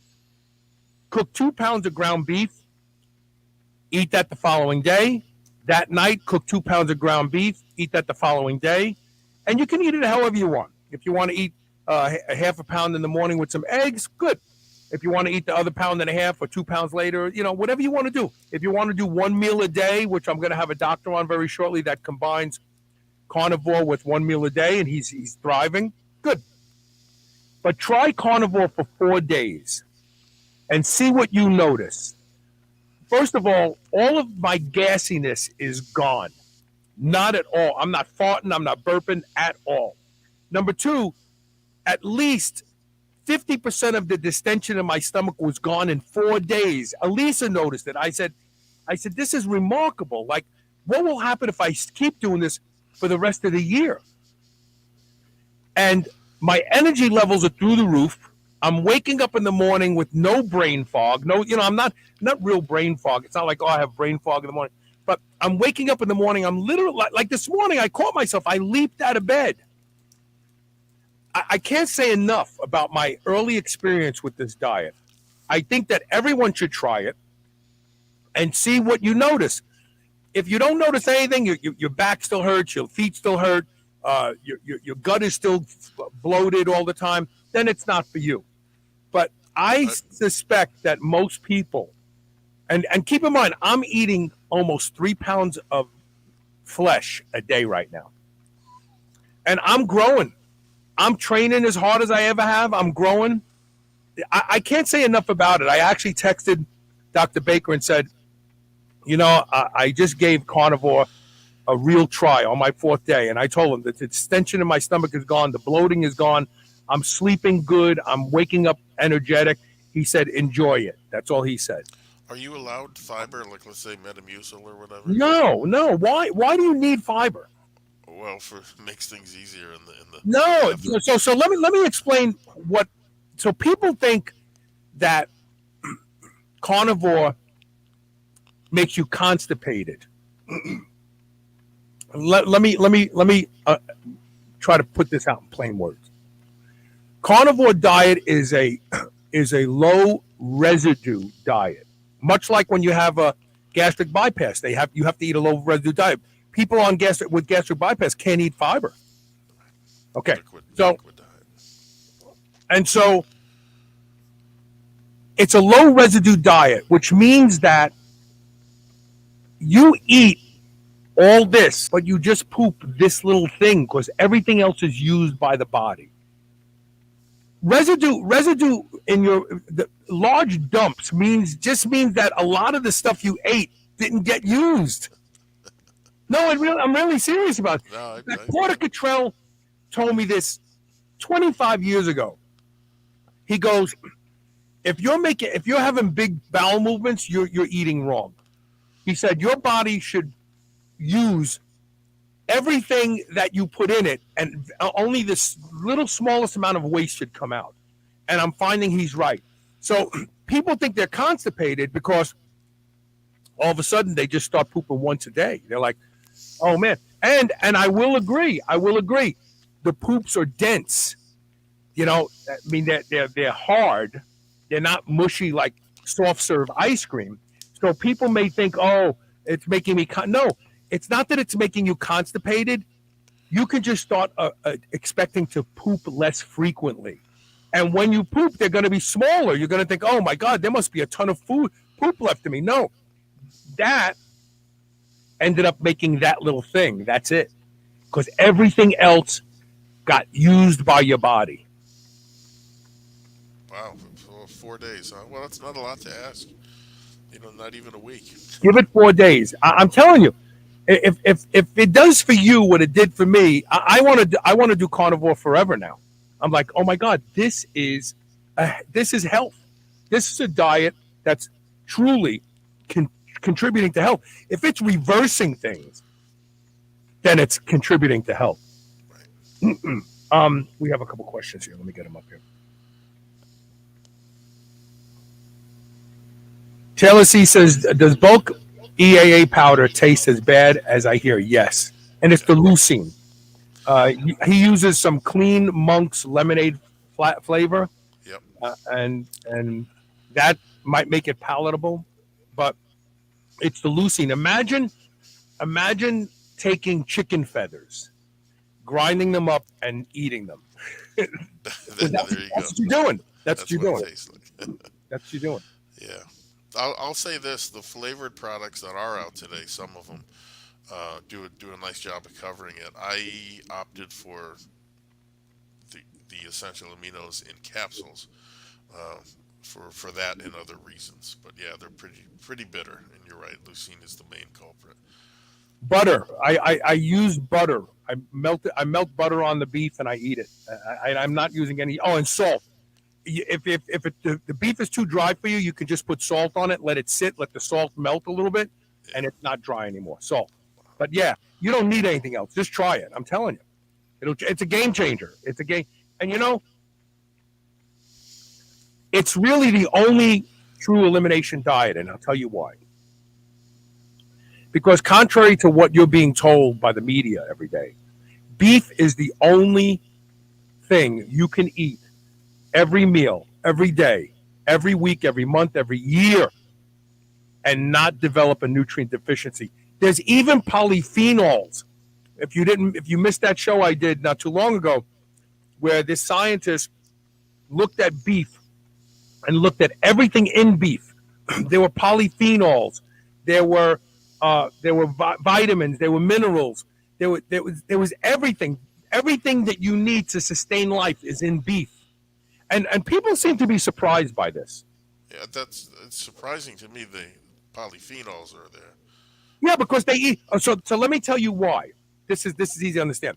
Cook 2 pounds of ground beef. Eat that the following day. That night, cook 2 pounds of ground beef. Eat that the following day. And you can eat it however you want. If you want to eat a half a pound in the morning with some eggs, good. If you want to eat the other pound and a half or 2 pounds later, whatever you want to do. If you want to do one meal a day, which I'm going to have a doctor on very shortly that combines carnivore with one meal a day, and he's thriving, good. But try carnivore for 4 days and see what you notice. First of all of my gassiness is gone. Not at all. I'm not farting. I'm not burping at all. Number two, at least 50% of the distension in my stomach was gone in 4 days. Elisa noticed it. I said, this is remarkable. Like, what will happen if I keep doing this for the rest of the year? And my energy levels are through the roof. I'm waking up in the morning with no brain fog. No, I'm not real brain fog. It's not like, I have brain fog in the morning. But I'm waking up in the morning. I'm literally, like this morning, I caught myself. I leaped out of bed. I can't say enough about my early experience with this diet. I think that everyone should try it and see what you notice. If you don't notice anything, your back still hurts, your feet still hurt, your gut is still bloated all the time, then it's not for you. But I suspect that most people, and keep in mind, I'm eating almost 3 pounds of flesh a day right now. And I'm growing. I'm training as hard as I ever have. I'm growing. I can't say enough about it. I actually texted Dr. Baker and said, I just gave carnivore a real try on my 4th day. And I told him that the distension in my stomach is gone. The bloating is gone. I'm sleeping good. I'm waking up energetic. He said, enjoy it. That's all he said. Are you allowed fiber, like let's say Metamucil or whatever? No. Why do you need fiber? Well, makes things easier in the. No. So let me explain what. So people think that carnivore makes you constipated. let me try to put this out in plain words. Carnivore diet is a low residue diet, much like when you have a gastric bypass. You have to eat a low residue diet. People on with gastric bypass can't eat fiber. Okay, liquid diet. And so it's a low residue diet, which means that you eat all this, but you just poop this little thing because everything else is used by the body. Residue in the large dumps means that a lot of the stuff you ate didn't get used. No, I'm really serious about it. No, Porter Cottrell told me this 25 years ago. He goes, if you're having big bowel movements, you're eating wrong. He said your body should use everything that you put in it, and only this little smallest amount of waste should come out. And I'm finding he's right. So people think they're constipated because all of a sudden they just start pooping once a day. They're like, oh man. And I will agree. The poops are dense. I mean, they're hard. They're not mushy like soft serve ice cream. So people may think, oh, it's making me no. It's not that it's making you constipated. You can just start expecting to poop less frequently. And when you poop, they're going to be smaller. You're going to think, oh, my God, there must be a ton of poop left in me. No, that ended up making that little thing. That's it. Because everything else got used by your body. Wow, 4 days, huh? Well, that's not a lot to ask. Not even a week. Give it 4 days. I'm telling you. If it does for you what it did for me, I want to do carnivore forever now. I'm like, oh my God, this is health. This is a diet that's truly contributing to health. If it's reversing things, then it's contributing to health. Right. We have a couple questions here. Let me get them up here. Taylor C says, does bulk EAA powder taste as bad as I hear? Yes. And it's the leucine. He uses some Clean Monk's lemonade flavor. Yep. And that might make it palatable, but it's the leucine. Imagine taking chicken feathers, grinding them up and eating them. There you go. That's what you're doing. That's what you're doing. It tastes like. That's what you're doing. Yeah. I'll say this: the flavored products that are out today, some of them do a nice job of covering it. I opted for the essential aminos in capsules for that and other reasons. But yeah, they're pretty bitter, and you're right. Leucine is the main culprit. Butter. I use butter. I melt butter on the beef and I eat it. I'm not using any. Oh, and salt. If the beef is too dry for you, you can just put salt on it, let it sit, let the salt melt a little bit, and it's not dry anymore. Salt. But yeah, you don't need anything else. Just try it. I'm telling you, it's a game changer. It's a game, and it's really the only true elimination diet, and I'll tell you why. Because contrary to what you're being told by the media every day, beef is the only thing you can eat every meal, every day, every week, every month, every year, and not develop a nutrient deficiency. There's even polyphenols. If you missed that show I did not too long ago, where this scientist looked at beef and looked at everything in beef, there were polyphenols, there were vitamins, there were minerals, there was everything that you need to sustain life is in beef. And people seem to be surprised by this. Yeah, it's surprising to me. The polyphenols are there. Yeah, because they eat. So let me tell you why. This is easy to understand.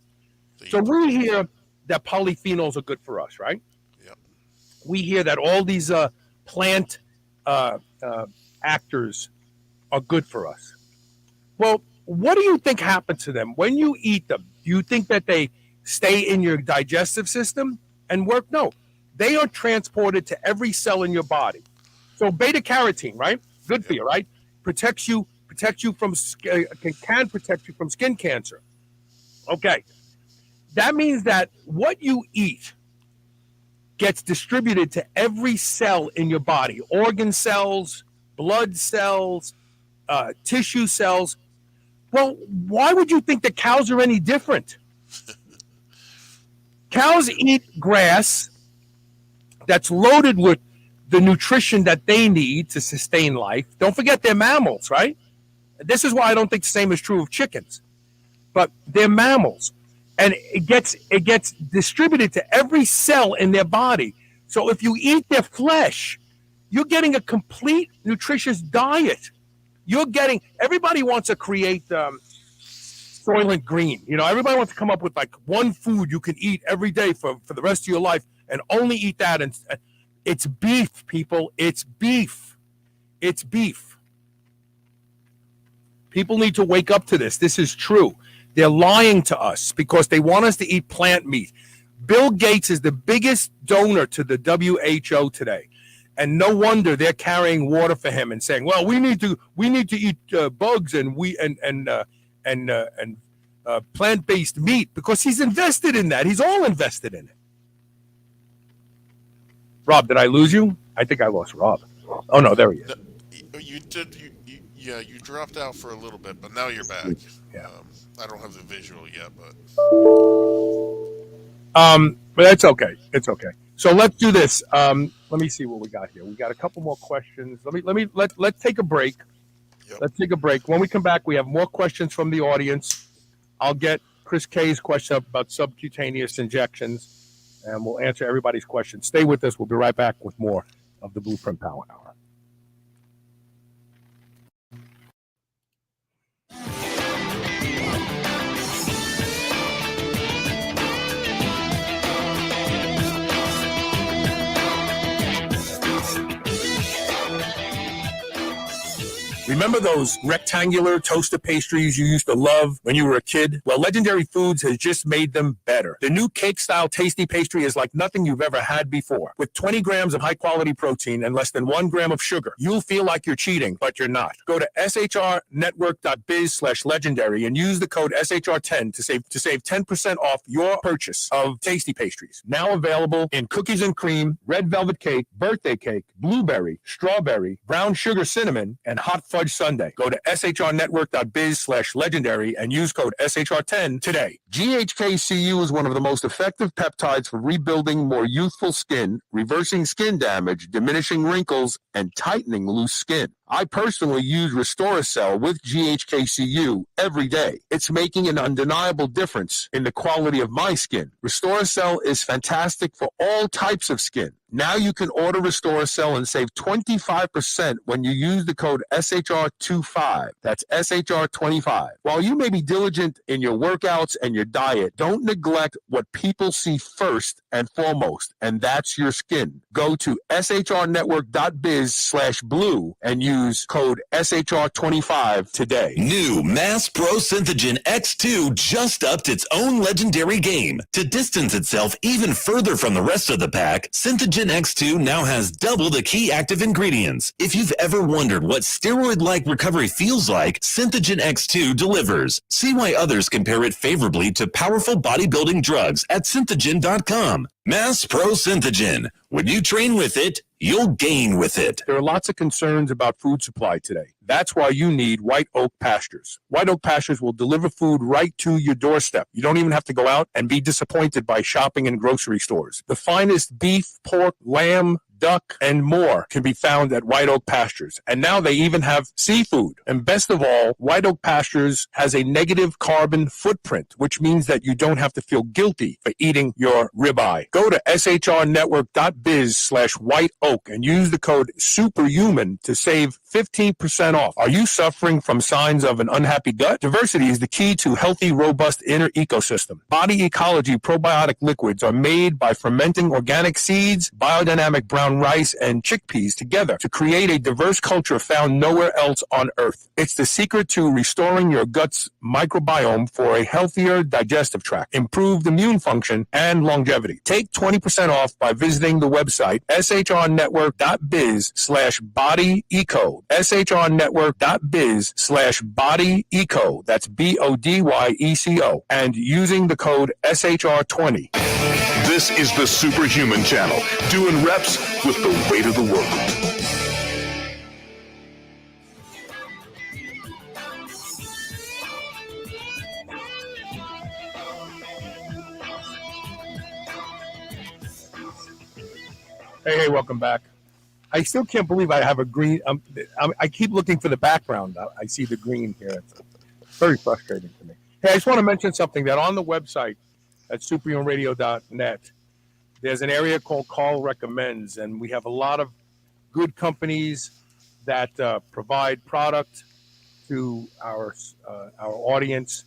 So we hear that polyphenols are good for us, right? Yep. We hear that all these plant actors are good for us. Well, what do you think happens to them when you eat them? Do you think that they stay in your digestive system and work? No. They are transported to every cell in your body. So beta carotene, right? Good for you, right? Protects you protect you from can protect you from skin cancer. Okay, that means that what you eat gets distributed to every cell in your body: organ cells, blood cells, tissue cells. Well, why would you think that cows are any different? Cows eat grass that's loaded with the nutrition that they need to sustain life. Don't forget they're mammals, right? This is why I don't think the same is true of chickens. But they're mammals. And it gets distributed to every cell in their body. So if you eat their flesh, you're getting a complete nutritious diet. Everybody wants to create Soylent Green. You know, everybody wants to come up with like one food you can eat every day for the rest of your life and only eat that. And it's beef, people. It's beef. It's beef. People need to wake up to this. This is true. They're lying to us because they want us to eat plant meat. Bill Gates is the biggest donor to the WHO today. And no wonder they're carrying water for him and saying, "Well, we need to eat bugs and plant-based meat," because he's invested in that. He's all invested in it. Rob, did I lose you? I think I lost Rob. Oh no, there he is. You did. You dropped out for a little bit, but now you're back. Yeah. I don't have the visual yet, but that's okay. It's okay. So let's do this. Let me see what we got here. We got a couple more questions. Let's take a break. Yep. Let's take a break. When we come back, we have more questions from the audience. I'll get Chris K's question up about subcutaneous injections, and we'll answer everybody's questions. Stay with us. We'll be right back with more of the Blueprint Power Hour. Remember those rectangular toaster pastries you used to love when you were a kid? Well, Legendary Foods has just made them better. The new cake-style tasty pastry is like nothing you've ever had before. With 20 grams of high-quality protein and less than 1 gram of sugar, you'll feel like you're cheating, but you're not. Go to shrnetwork.biz/legendary and use the code SHR10 to save 10% off your purchase of tasty pastries. Now available in cookies and cream, red velvet cake, birthday cake, blueberry, strawberry, brown sugar cinnamon, and hot fudge sundae. Go to shrnetwork.biz/legendary and use code SHR10 today. GHKCU is one of the most effective peptides for rebuilding more youthful skin, reversing skin damage, diminishing wrinkles, and tightening loose skin. I personally use Restoracell with GHKCU every day. It's making an undeniable difference in the quality of my skin. Restoracell is fantastic for all types of skin. Now you can order Restoracell and save 25% when you use the code SHR25. That's SHR25. While you may be diligent in your workouts and your diet, don't neglect what people see first and foremost, and that's your skin. Go to shrnetwork.biz/blue and use code SHR25 today. New Mass Pro Synthogen X2 just upped its own legendary game. To distance itself even further from the rest of the pack, Synthogen X2 now has double the key active ingredients. If you've ever wondered what steroid-like recovery feels like, Synthogen X2 delivers. See why others compare it favorably to powerful bodybuilding drugs at synthogen.com. Mass Pro Synthogen. When you train with it, you'll gain with it. There are lots of concerns about food supply today. That's why you need White Oak Pastures. White Oak Pastures will deliver food right to your doorstep. You don't even have to go out and be disappointed by shopping in grocery stores. The finest beef, pork, lamb, duck, and more can be found at White Oak Pastures. And now they even have seafood. And best of all, White Oak Pastures has a negative carbon footprint, which means that you don't have to feel guilty for eating your ribeye. Go to shrnetwork.biz/white oak and use the code SUPERHUMAN to save 15% off. Are you suffering from signs of an unhappy gut? Diversity is the key to healthy, robust inner ecosystem. Body Ecology probiotic liquids are made by fermenting organic seeds, biodynamic brown rice, and chickpeas together to create a diverse culture found nowhere else on Earth. It's the secret to restoring your gut's microbiome for a healthier digestive tract, improved immune function, and longevity. Take 20% off by visiting the website shrnetwork.biz/bodyeco. shrnetwork.biz/bodyeco. That's BODYECO. And using the code SHR20. This is the Superhuman Channel, doing reps with the weight of the world. Hey, welcome back. I still can't believe I have a green. I keep looking for the background. I see the green here. It's very frustrating to me. Hey, I just want to mention something that on the website at superhumanradio.net, there's an area called Carl Recommends, and we have a lot of good companies that provide product to our audience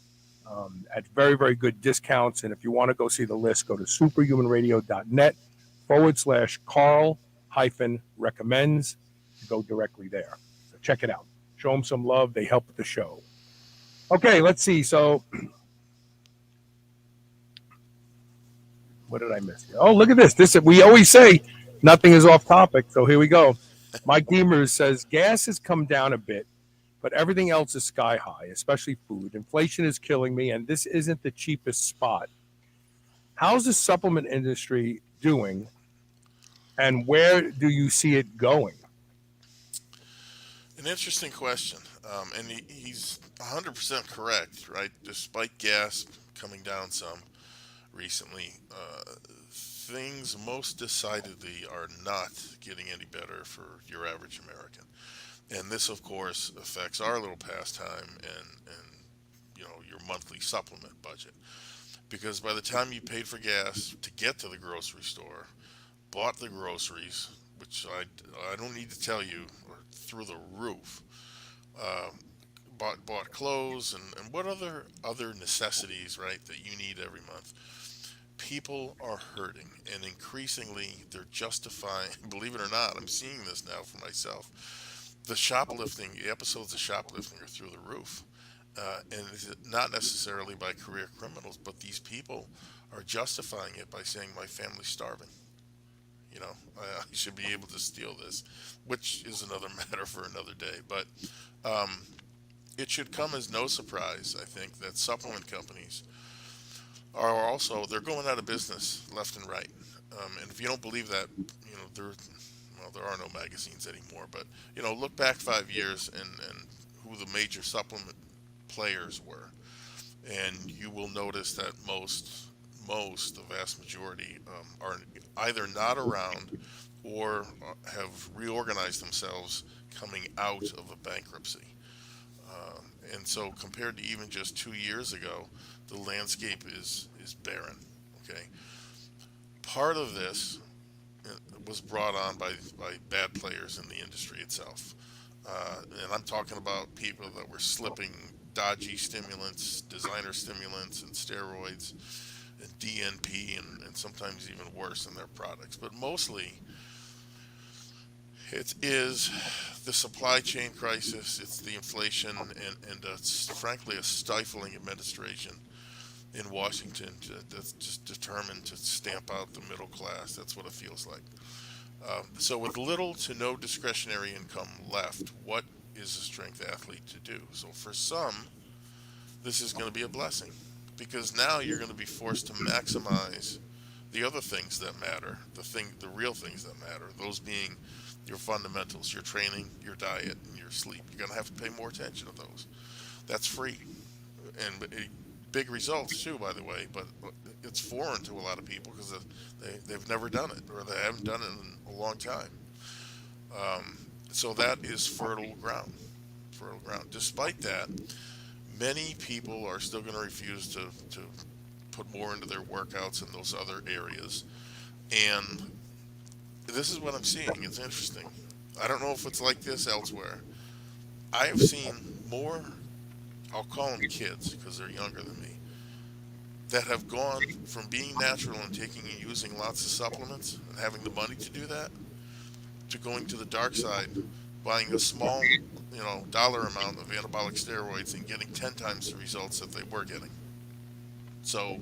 at very, very good discounts. And if you want to go see the list, go to superhumanradio.net/Carl-recommends. Go directly there. So check it out. Show them some love. They help with the show. Okay, let's see. So what did I miss here? Oh, look at this. We always say nothing is off topic. So here we go. Mike Deemers says gas has come down a bit, but everything else is sky high, especially food. Inflation is killing me, and this isn't the cheapest spot. How's the supplement industry doing, and where do you see it going? An interesting question, and he's 100% correct, right? Despite gas coming down some recently, things most decidedly are not getting any better for your average American. And this, of course, affects our little pastime and your monthly supplement budget. Because by the time you paid for gas to get to the grocery store, bought the groceries, which I don't need to tell you, are through the roof, bought clothes and what other necessities, right, that you need every month. People are hurting, and increasingly they're justifying, believe it or not, I'm seeing this now for myself. The episodes of shoplifting are through the roof. And it's not necessarily by career criminals, but these people are justifying it by saying my family's starving. I should be able to steal this, which is another matter for another day. But it should come as no surprise, I think, that supplement companies they're going out of business left and right. And if you don't believe that, there are no magazines anymore. But look back 5 years and who the major supplement players were, and you will notice that the vast majority are either not around or have reorganized themselves coming out of a bankruptcy. And so compared to even just 2 years ago, the landscape is barren. Okay, part of this was brought on by bad players in the industry itself. And I'm talking about people that were slipping dodgy stimulants, designer stimulants, and steroids, and DNP, and sometimes even worse in their products. But mostly, it is the supply chain crisis, it's the inflation, and frankly, a stifling administration in Washington that's just determined to stamp out the middle class. That's what it feels like. So with little to no discretionary income left, what is a strength athlete to do? So for some, this is going to be a blessing, because now you're going to be forced to maximize the other things that matter, the real things that matter, those being your fundamentals, your training, your diet, and your sleep. You're going to have to pay more attention to those. That's free. And big results too, by the way, but it's foreign to a lot of people because they've never done it, or they haven't done it in a long time. So that is fertile ground. Despite that, many people are still going to refuse to put more into their workouts in those other areas. And this is what I'm seeing. It's interesting. I don't know if it's like this elsewhere. I have seen more, I'll call them kids because they're younger than me, that have gone from being natural and taking and using lots of supplements and having the money to do that, to going to the dark side, buying a small, dollar amount of anabolic steroids and getting 10 times the results that they were getting. So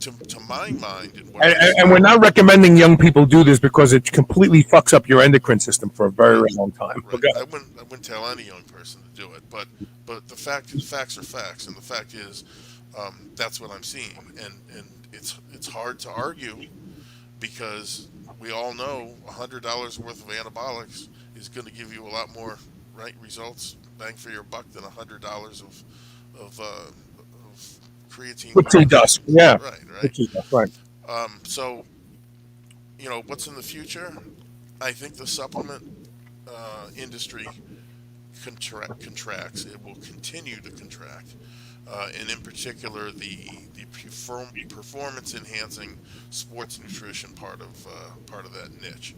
to my mind, and And we're not recommending young people do this because it completely fucks up your endocrine system for a very, very long time. right, I wouldn't tell any young person to do it, but the facts are facts, and the fact is, that's what I'm seeing, and it's hard to argue because we all know $100 worth of anabolics is going to give you a lot more right results, bang for your buck, than $100 of creatine. Pixie dust, yeah. Right. Pixie dust, right. So, what's in the future? I think the supplement industry contracts. It will continue to contract, and in particular, the performance enhancing sports nutrition part of that niche,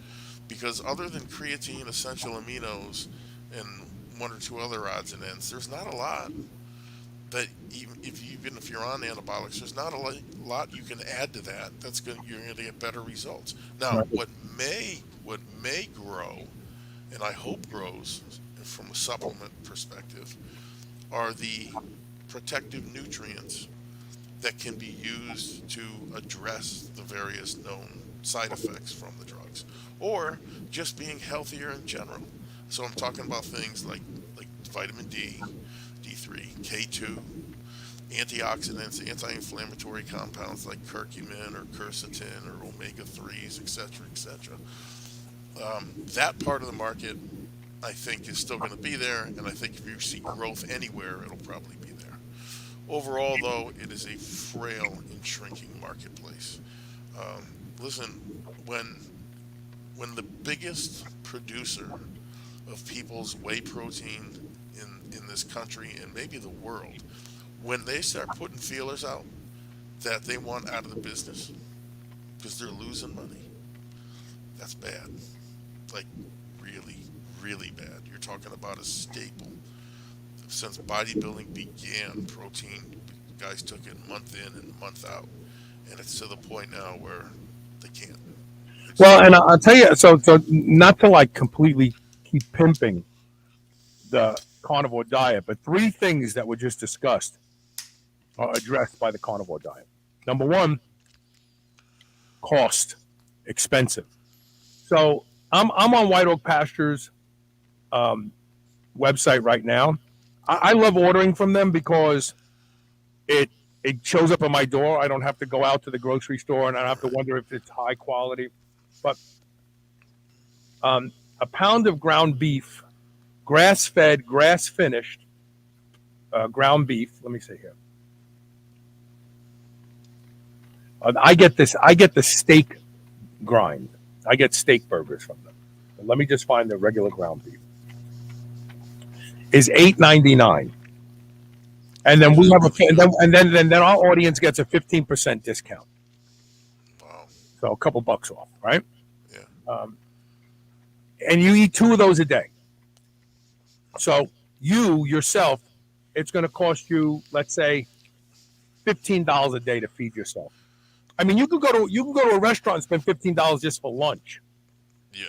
because other than creatine, essential aminos, and one or two other odds and ends, there's not a lot that even if you're on anabolics, there's not a lot you can add to that. You're going to get better results. Now, Right. what may grow, and I hope grows from a supplement perspective, are the protective nutrients that can be used to address the various known side effects from the drugs, or just being healthier in general. So I'm talking about things like vitamin D, D3, K2, antioxidants, anti-inflammatory compounds like curcumin or quercetin or omega-3s, etc., etc. That part of the market, I think, is still going to be there, and I think if you see growth anywhere, it'll probably be there. Overall, though, it is a frail and shrinking marketplace. Listen, when the biggest producer of people's whey protein in this country and maybe the world, when they start putting feelers out that they want out of the business because they're losing money, that's bad. Like, really, really bad. You're talking about a staple. Since bodybuilding began, protein, guys took it month in and month out, and it's to the point now where they can't. Well, and I'll tell you, so not to like completely keep pimping the carnivore diet, but 3 things that were just discussed are addressed by the carnivore diet. Number 1, cost, expensive. So I'm on White Oak Pastures website right now. I love ordering from them because it shows up at my door. I don't have to go out to the grocery store, and I don't have to wonder if it's high quality. But a pound of ground beef, grass-fed, grass-finished ground beef. Let me see here. I get the steak grind. I get steak burgers from them. Let me just find the regular ground beef. Is $8.99, and then we have and then our audience gets a 15% discount. Wow. So a couple bucks off, right? Yeah. And you eat 2 of those a day. So you yourself, it's going to cost you, let's say, $15 a day to feed yourself. I mean, you can go to a restaurant and spend $15 just for lunch. Yeah,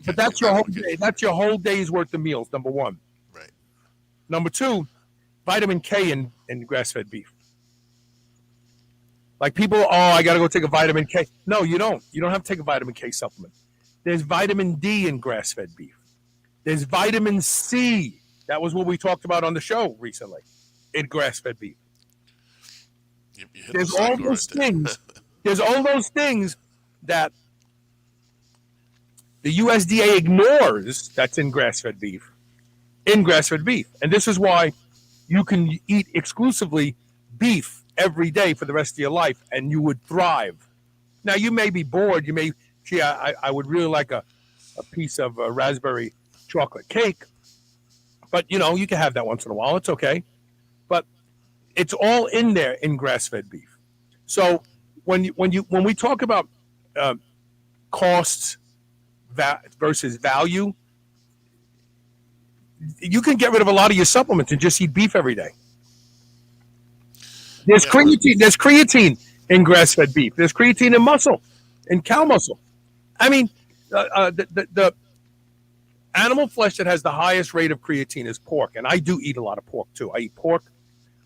but that's your whole day. That's your whole day's worth of meals. Number 1. Right. Number 2, vitamin K in grass-fed beef. Like people, I got to go take a vitamin K. No, you don't. You don't have to take a vitamin K supplement. There's vitamin D in grass-fed beef. There's vitamin C. That was what we talked about on the show recently in grass-fed beef. There's all those things. There's all those things that the USDA ignores that's in grass-fed beef. In grass-fed beef. And this is why you can eat exclusively beef every day for the rest of your life, and you would thrive. Now, you may be bored. You may, gee, I would really like a piece of raspberry chocolate cake. But, you can have that once in a while. It's okay. But it's all in there in grass-fed beef. So when we talk about costs versus value, you can get rid of a lot of your supplements and just eat beef every day. There's creatine in grass-fed beef. There's creatine in muscle, in cow muscle. I mean, the animal flesh that has the highest rate of creatine is pork, and I do eat a lot of pork too. I eat pork.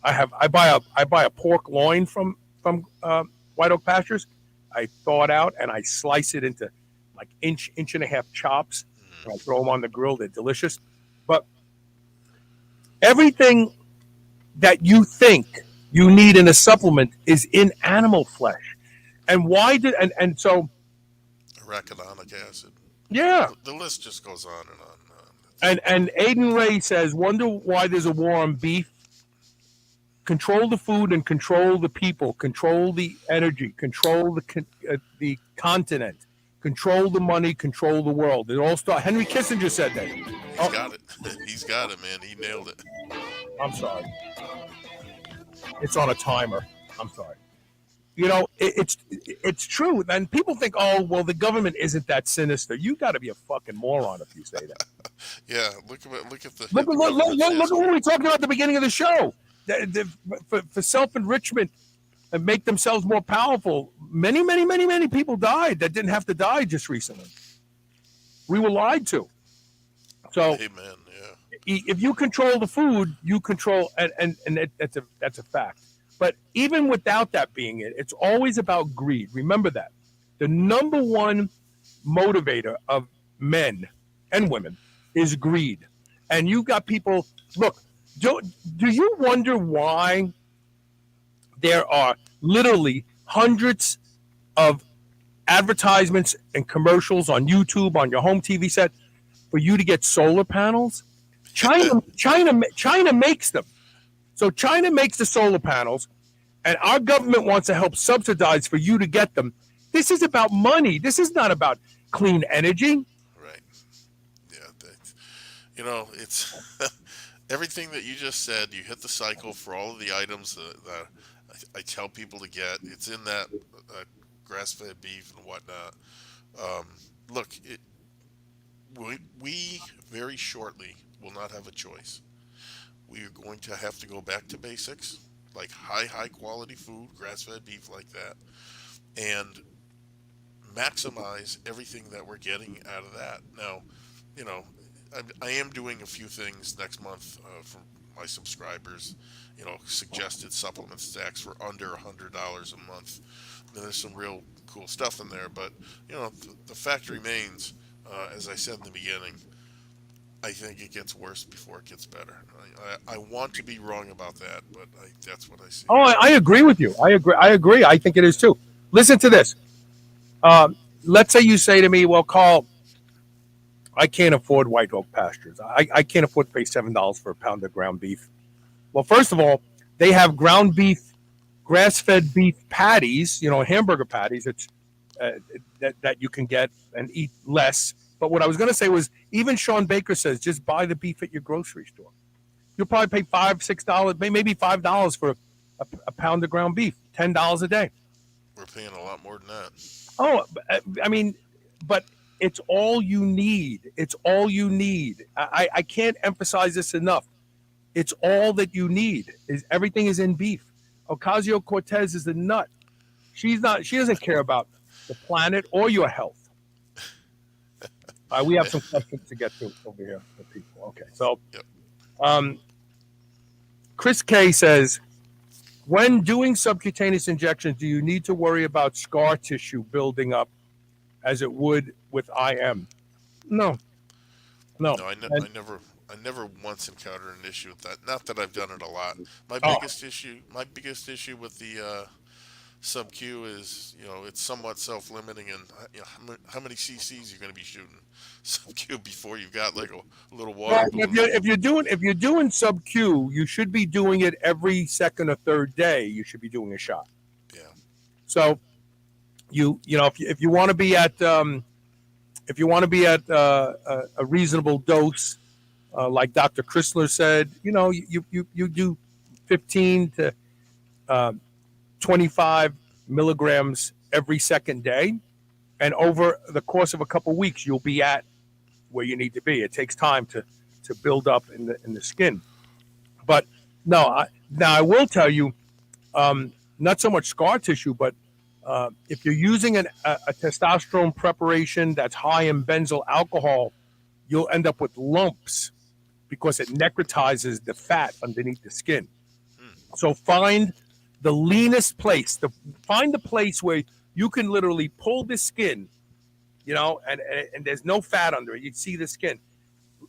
I buy a pork loin from from White Oak Pastures, I thaw it out and I slice it into like inch and a half chops. And I throw them on the grill. They're delicious. But everything that you think you need in a supplement is in animal flesh. And why did and so Arachidonic acid. yeah. The list just goes on and on. And Aiden Ray says, wonder why there's a war on beef. Control the food and control the people. Control the energy. Control the continent. Control the money. Control the world. It all starts. Henry Kissinger said that. He's got it. He's got it, man. He nailed it. I'm sorry. It's on a timer. I'm sorry. You know, it's true. And people think, oh, well, the government isn't that sinister. You got to be a fucking moron if you say that. Yeah, look at what we talked about at the beginning of the show. For self-enrichment and make themselves more powerful. Many people died that didn't have to die just recently. We were lied to. So, amen. Yeah. If you control the food, you control, and that's a fact. But even without that being it, it's always about greed. Remember that. The number one motivator of men and women is greed. And you've got people, look, do you wonder why there are literally hundreds of advertisements and commercials on YouTube, on your home TV set, for you to get solar panels? China makes them. So China makes the solar panels, and our government wants to help subsidize for you to get them. This is about money. This is not about clean energy. Right. Yeah. It's everything that you just said. You hit the cycle for all of the items that I tell people to get. It's in that grass-fed beef and whatnot. Look, we very shortly will not have a choice. We are going to have to go back to basics, like high quality food, grass-fed beef like that, and maximize everything that we're getting out of that. Now, I am doing a few things next month for my subscribers, suggested supplement stacks for under $100 a month. And there's some real cool stuff in there, but, the fact remains, as I said in the beginning, I think it gets worse before it gets better. I want to be wrong about that, but that's what I see. Oh, I agree with you. I agree. I think it is too. Listen to this. Let's say you say to me, well, Carl, I can't afford White Oak Pastures. I can't afford to pay $7 for a pound of ground beef. Well, first of all, they have ground beef, grass-fed beef patties, hamburger patties that you can get and eat less. But what I was going to say was, even Sean Baker says, just buy the beef at your grocery store. You'll probably pay $5, $6, maybe $5 for a pound of ground beef, $10 a day. We're paying a lot more than that. Oh, I mean, but it's all you need. It's all you need. I can't emphasize this enough. It's all that you need. Everything is in beef. Ocasio-Cortez is a nut. She doesn't care about the planet or your health. We have some questions to get to over here for people. Okay, so Chris K says, when doing subcutaneous injections, do you need to worry about scar tissue building up as it would with IM? No. I never once encountered an issue with that. Not that I've done it a lot. My biggest issue with the sub-Q is, it's somewhat self-limiting, and how many cc's you're going to be shooting sub-Q before you've got like a little water. Well, if you're doing sub-Q, you should be doing it every second or third day. You should be doing a shot. Yeah. So, if you want to be at a reasonable dose, like Dr. Chrysler said, you do 15 to 25 milligrams every second day, and over the course of a couple of weeks, you'll be at where you need to be. It takes time to build up in the skin. But no, I will tell you, not so much scar tissue, but if you're using a testosterone preparation that's high in benzyl alcohol, you'll end up with lumps because it necrotizes the fat underneath the skin. So find the leanest place. Find the place where you can literally pull the skin, and there's no fat under it. You see the skin.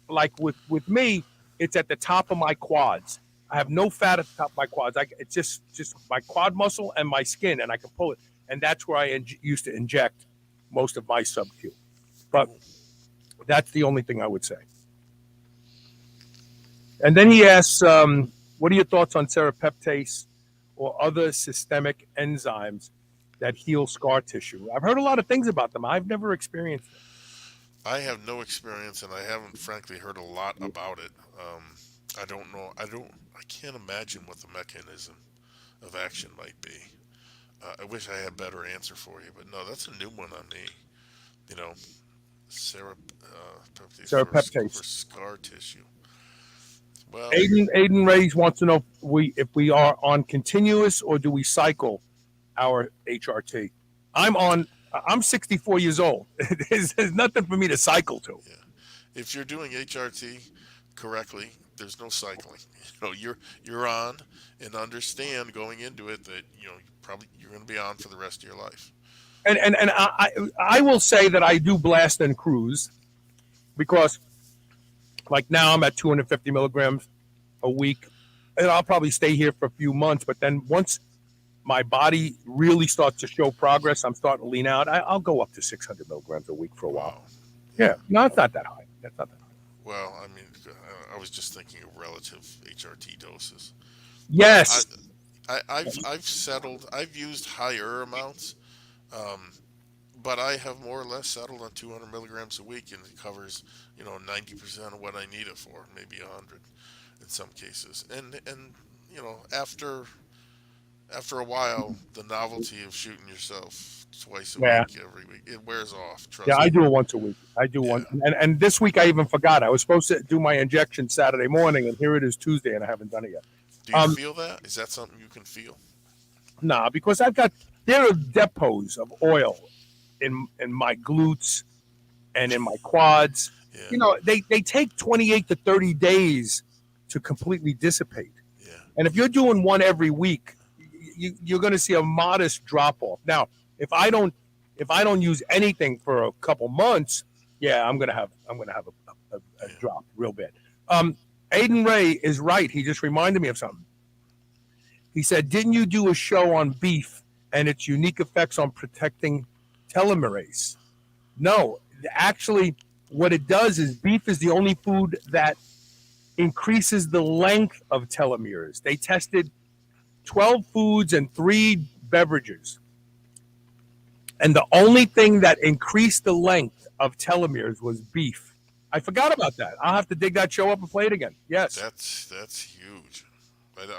Like with me, it's at the top of my quads. I have no fat at the top of my quads. It's just my quad muscle and my skin, and I can pull it. And that's where I used to inject most of my sub-Q. But that's the only thing I would say. And then he asks, what are your thoughts on serrapeptase or other systemic enzymes that heal scar tissue? I've heard a lot of things about them. I've never experienced it. I have no experience, and I haven't, frankly, heard a lot about it. I don't know. I can't imagine what the mechanism of action might be. I wish I had a better answer for you, but no, that's a new one on me. Serrapeptase for scar tissue. Well, Aiden Reyes wants to know if we are on continuous or do we cycle our HRT. I'm 64 years old. There's nothing for me to cycle to. Yeah. If you're doing HRT correctly, there's no cycling. You're on, and understand going into it that you're going to be on for the rest of your life. And I will say that I do blast and cruise because, like now I'm at 250 milligrams a week, and I'll probably stay here for a few months. But then once my body really starts to show progress, I'm starting to lean out. I'll go up to 600 milligrams a week for a while. Wow. Yeah, no, it's not that high. That's not that high. Well, I mean, I was just thinking of relative HRT doses. Yes. I've settled. I've used higher amounts, but I have more or less settled on 200 milligrams a week, and it covers 90% of what I need it for, maybe 100 in some cases. And after a while, the novelty of shooting yourself twice a week, every week, it wears off. Trust me. I do it once a week. I do one, and this week I even forgot. I was supposed to do my injection Saturday morning, and here it is Tuesday, and I haven't done it yet. Do you feel that? Is that something you can feel? Nah, because there are depots of oil in my glutes and in my quads. Yeah. They take 28 to 30 days to completely dissipate. Yeah. And if you're doing one every week, you're going to see a modest drop off. Now, if I don't use anything for a couple months, I'm going to have a drop real bad. Aiden Ray is right. He just reminded me of something. He said, didn't you do a show on beef and its unique effects on protecting telomerase? No, actually, what it does is beef is the only food that increases the length of telomeres. They tested 12 foods and 3 beverages. And the only thing that increased the length of telomeres was beef. I forgot about that. I'll have to dig that show up and play it again. Yes. That's huge.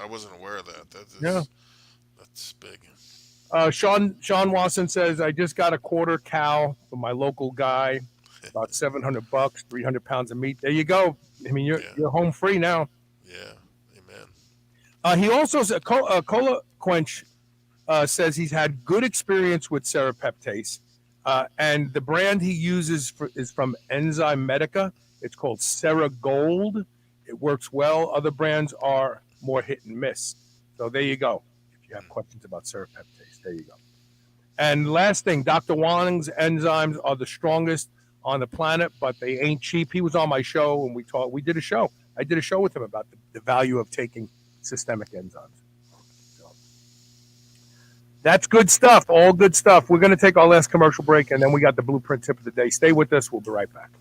I wasn't aware of that. That's big. Sean Wasson says, I just got a quarter cow from my local guy, about $700, 300 pounds of meat. There you go. I mean, you're home free now. Yeah. Amen. He also said, Cola Quench says he's had good experience with serrapeptase, and the brand he uses is from Enzyme Medica. It's called Serra Gold. It works well. Other brands are more hit and miss. So there you go. If you have questions about serrapeptase, there you go. And last thing, Dr. Wang's enzymes are the strongest on the planet, but they ain't cheap. He was on my show, and we did a show. I did a show with him about the value of taking systemic enzymes. So, that's good stuff. All good stuff. We're going to take our last commercial break, and then we got the blueprint tip of the day. Stay with us. We'll be right back.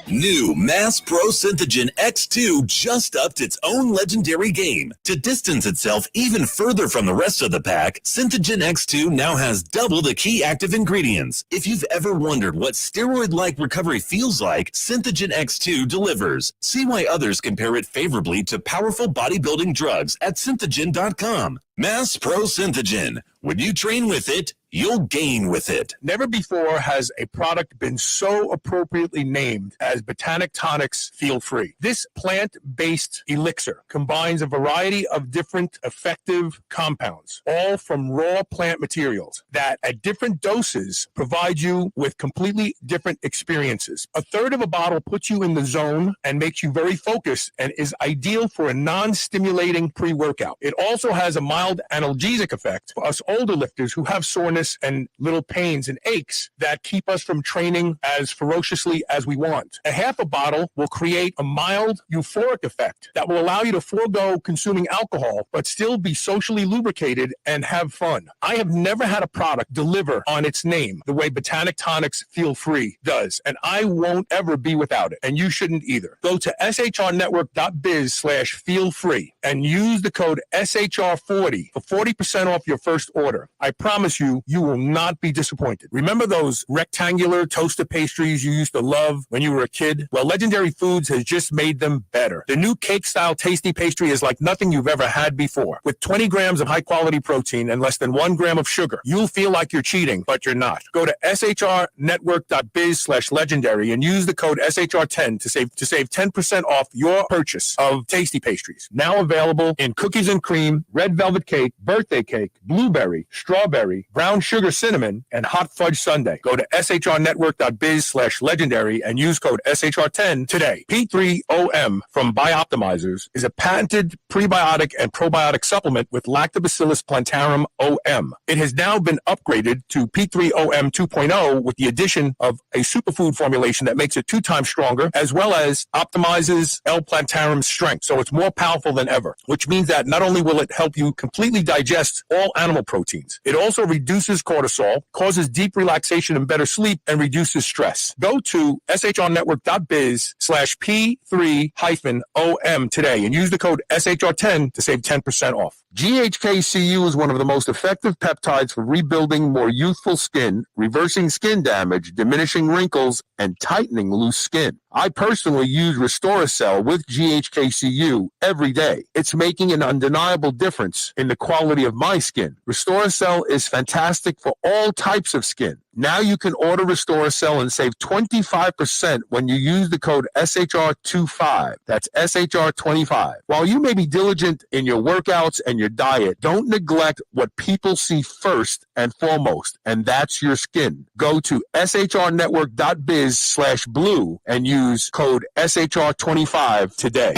New Mass Pro Synthogen X2 just upped its own legendary game. To distance itself even further from the rest of the pack, Synthogen X2 now has double the key active ingredients. If you've ever wondered what steroid-like recovery feels like, Synthogen X2 delivers. See why others compare it favorably to powerful bodybuilding drugs at synthogen.com. Mass Pro Synthogen. When you train with it, you'll gain with it. Never before has a product been so appropriately named as Botanic Tonics Feel Free. This plant-based elixir combines a variety of different effective compounds, all from raw plant materials that at different doses provide you with completely different experiences. A third of a bottle puts you in the zone and makes you very focused and is ideal for a non-stimulating pre-workout. It also has a mild analgesic effect for us older lifters who have soreness and little pains and aches that keep us from training as ferociously as we want. A half a bottle will create a mild euphoric effect that will allow you to forego consuming alcohol but still be socially lubricated and have fun. I have never had a product deliver on its name the way Botanic Tonics Feel Free does, and I won't ever be without it, and you shouldn't either. Go to shrnetwork.biz/feelfree and use the code SHR40 for 40% off your first order. I promise you, you will not be disappointed. Remember those rectangular toaster pastries you used to love when you were a kid? Well, Legendary Foods has just made them better. The new cake-style tasty pastry is like nothing you've ever had before. With 20 grams of high-quality protein and less than 1 gram of sugar, you'll feel like you're cheating, but you're not. Go to shrnetwork.biz/legendary and use the code SHR10 to save 10% off your purchase of tasty pastries. Now available in cookies and cream, red velvet cake, birthday cake, blueberry, strawberry, brown sugar cinnamon, and hot fudge sundae. Go to shrnetwork.biz/legendary and use code SHR10 today. P3OM from Bioptimizers is a patented prebiotic and probiotic supplement with Lactobacillus plantarum OM. It has now been upgraded to P3OM 2.0 with the addition of a superfood formulation that makes it 2 times stronger, as well as optimizes L. plantarum's strength. So it's more powerful than ever, which means that not only will it help you completely digest all animal proteins, it also reduces cortisol, causes deep relaxation and better sleep, and reduces stress. Go to shrnetwork.biz/P3-OM today and use the code SHR10 to save 10% off. GHKCU is one of the most effective peptides for rebuilding more youthful skin, reversing skin damage, diminishing wrinkles, and tightening loose skin. I personally use Restoracell with GHKCU every day. It's making an undeniable difference in the quality of my skin. Restoracell is fantastic for all types of skin. Now you can order Restoracell and save 25% when you use the code SHR25. That's SHR25. While you may be diligent in your workouts and your diet, don't neglect what people see first and foremost, and that's your skin. Go to shrnetwork.biz/blue and use code SHR25 today.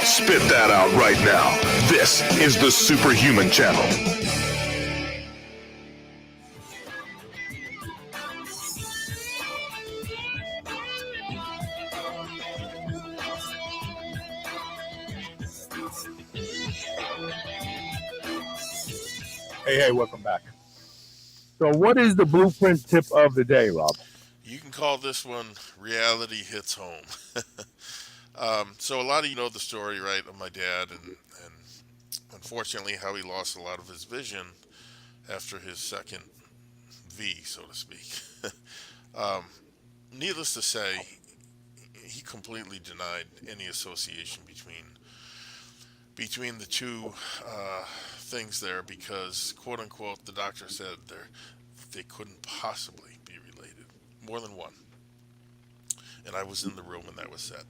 Spit that out right now. This is the Superhuman Channel. Hey, welcome back. So what is the blueprint tip of the day, Rob? You can call this one Reality Hits Home. So a lot of you know the story, right, of my dad and unfortunately how he lost a lot of his vision after his second V, so to speak. Needless to say, he completely denied any association between the two things there because, quote unquote, the doctor said they couldn't possibly be related, more than one. And I was in the room when that was said.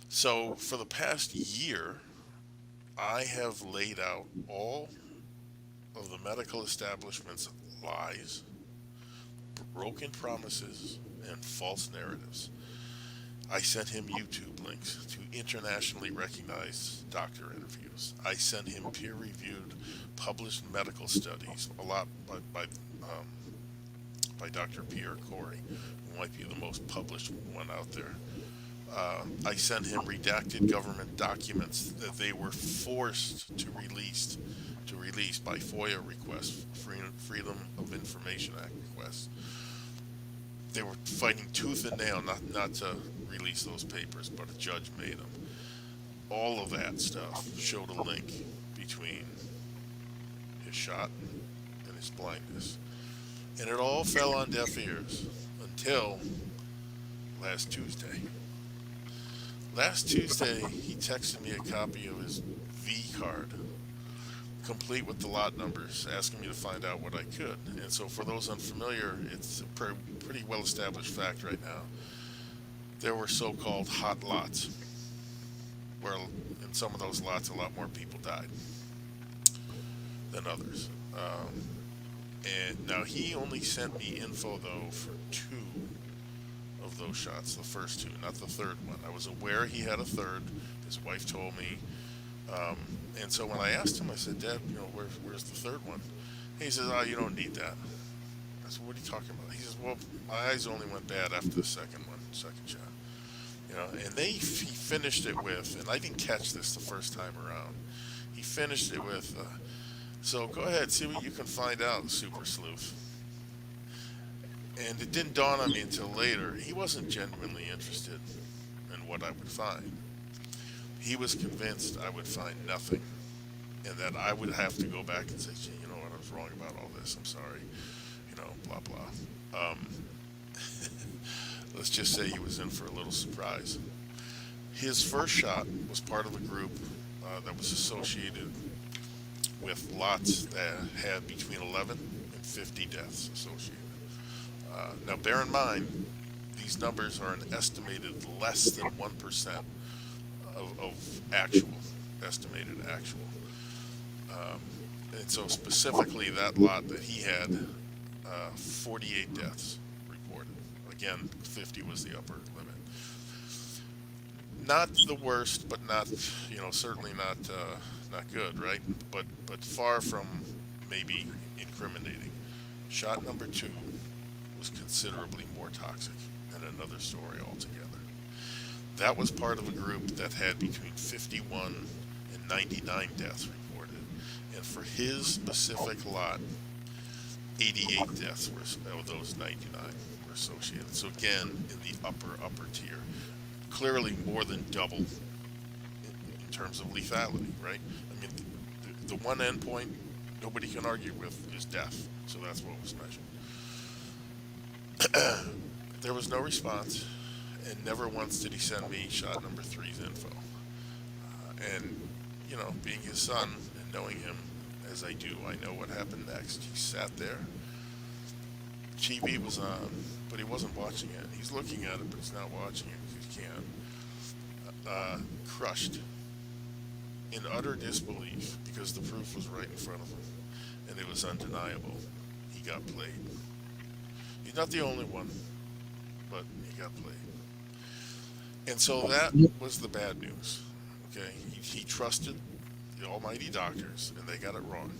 So for the past year, I have laid out all of the medical establishment's lies, broken promises, and false narratives. I sent him YouTube links to internationally recognized doctor interviews. I sent him peer-reviewed, published medical studies, a lot by Dr. Pierre Corey, who might be the most published one out there. I sent him redacted government documents that they were forced to release by FOIA requests, Freedom of Information Act requests. They were fighting tooth and nail not to release those papers, but a judge made them. All of that stuff showed a link between his shot and his blindness. And it all fell on deaf ears until last Tuesday. Last Tuesday, he texted me a copy of his V card complete with the lot numbers, asking me to find out what I could. And so, for those unfamiliar, it's a pretty well established fact right now. There were so called hot lots, where in some of those lots, a lot more people died than others. And now he only sent me info, though, for 2 of those shots, the first 2, not the third one. I was aware he had a third. His wife told me. And so when I asked him, I said, Dad, where's the third one? He says, oh, you don't need that. I said, what are you talking about? He says, well, my eyes only went bad after the second shot. And he finished it with, and I didn't catch this the first time around. He finished it with, so go ahead, see what you can find out, Super Sleuth. And it didn't dawn on me until later. He wasn't genuinely interested in what I would find. He was convinced I would find nothing, and that I would have to go back and say, gee, you know what, I was wrong about all this, I'm sorry, blah, blah. Let's just say he was in for a little surprise. His first shot was part of a group that was associated with lots that had between 11 and 50 deaths associated. Now, bear in mind, these numbers are an estimated less than 1% of estimated actual. And so specifically that lot that he had, 48 deaths reported. Again, 50 was the upper limit. Not the worst, but not, certainly not good, right? But far from maybe incriminating. Shot number 2 was considerably more toxic, and another story altogether. That was part of a group that had between 51 and 99 deaths reported. And for his specific lot, 88 deaths of those 99 were associated. So again, in the upper tier. Clearly more than double in terms of lethality, right? I mean, the one endpoint nobody can argue with is death. So that's what was measured. There was no response. And never once did he send me shot number 3's info. And, being his son and knowing him as I do, I know what happened next. He sat there. TV was on, but he wasn't watching it. He's looking at it, but he's not watching it because he can't. Crushed. In utter disbelief, because the proof was right in front of him. And it was undeniable. He got played. He's not the only one, but he got played. And so that was the bad news. Okay, he trusted the almighty doctors, and they got it wrong.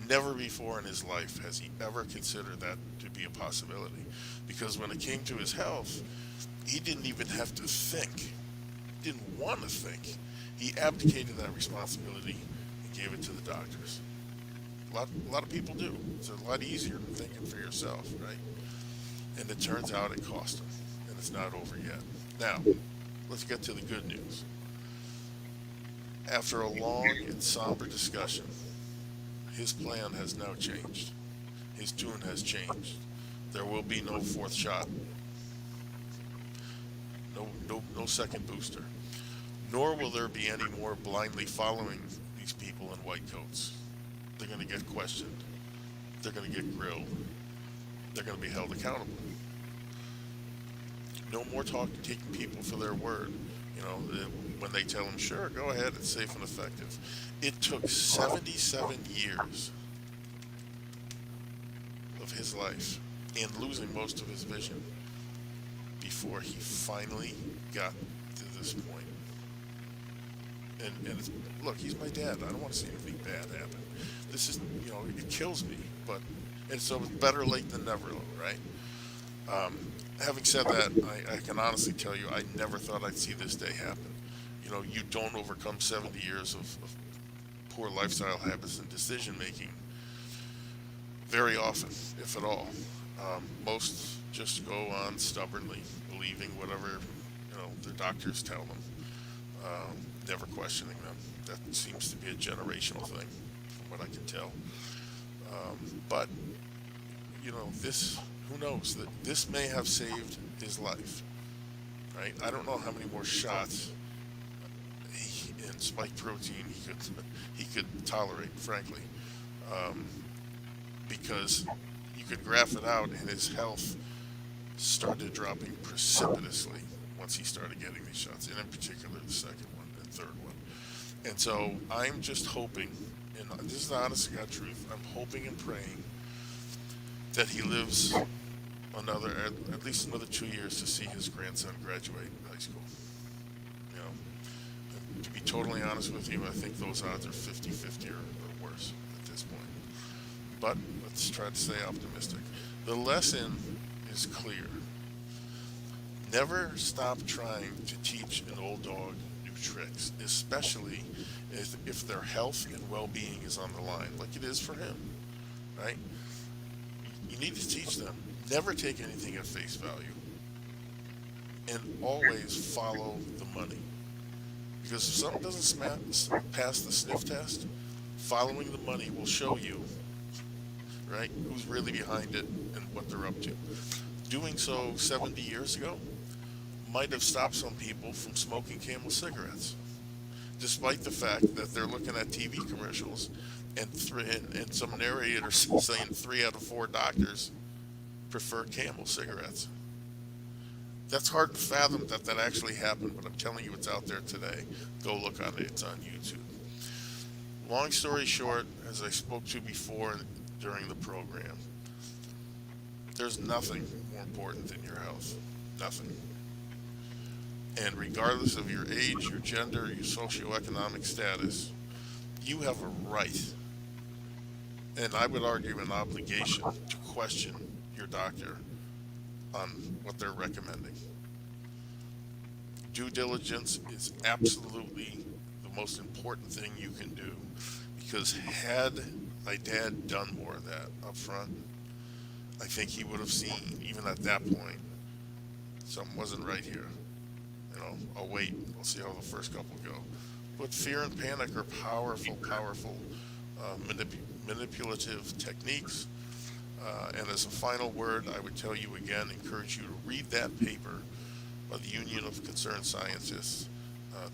Never before in his life has he ever considered that to be a possibility, because when it came to his health, he didn't even have to think. He didn't want to think. He abdicated that responsibility and gave it to the doctors. A lot of people do. It's a lot easier than thinking for yourself, right? And it turns out it cost him, and it's not over yet. Now, let's get to the good news. After a long and somber discussion, his plan has now changed. His tune has changed. There will be no 4th shot. No second booster. Nor will there be any more blindly following these people in white coats. They're going to get questioned. They're going to get grilled. They're going to be held accountable. No more taking people for their word. When they tell them, sure, go ahead, it's safe and effective. It took 77 years of his life and losing most of his vision before he finally got to this point. And look, he's my dad. I don't want to see anything bad happen. This is, it kills me. And so it's better late than never, right? Having said that, I can honestly tell you I never thought I'd see this day happen. You don't overcome 70 years of poor lifestyle habits and decision making very often, if at all. Most just go on stubbornly, believing whatever their doctors tell them, never questioning them. That seems to be a generational thing, from what I can tell. But this. Who knows? That this may have saved his life, right? I don't know how many more shots in spike protein he could tolerate, frankly, because you could graph it out, and his health started dropping precipitously once he started getting these shots, and in particular the second one and third one. And so I'm just hoping, and this is the honest to God truth, I'm hoping and praying that he lives at least another 2 years to see his grandson graduate high school. You know, and to be totally honest with you, I think those odds are 50-50 or worse at this point. But let's try to stay optimistic. The lesson is clear. Never stop trying to teach an old dog new tricks, especially if their health and well-being is on the line, like it is for him, right? You need to teach them. Never take anything at face value, and always follow the money. Because if something doesn't pass the sniff test, following the money will show you, right, who's really behind it and what they're up to. Doing so 70 years ago might have stopped some people from smoking Camel cigarettes, despite the fact that they're looking at TV commercials and some narrators saying 3 out of 4 doctors prefer Camel cigarettes. That's hard to fathom that actually happened, but I'm telling you, it's out there today. Go look on it. It's on YouTube. Long story short, as I spoke to before during the program, there's nothing more important than your health. Nothing. And regardless of your age, your gender, your socioeconomic status, you have a right, and I would argue an obligation, to question your doctor on what they're recommending. Due diligence is absolutely the most important thing you can do, because had my dad done more of that up front, I think he would have seen, even at that point, something wasn't right here. You know, I'll wait. I'll see how the first couple go. But fear and panic are powerful manipulative techniques. And as a final word, I would tell you again, encourage you to read that paper by the Union of Concerned Scientists,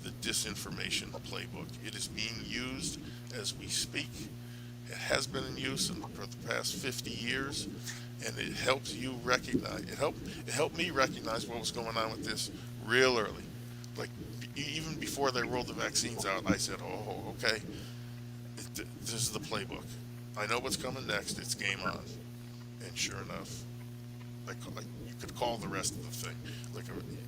the Disinformation Playbook. It is being used as we speak. It has been in use for the past 50 years, and it helps you recognize. It helped me recognize what was going on with this real early. Like even before they rolled the vaccines out, I said, "Oh, okay, this is the playbook. I know what's coming next. It's game on." And sure enough, you could call the rest of the thing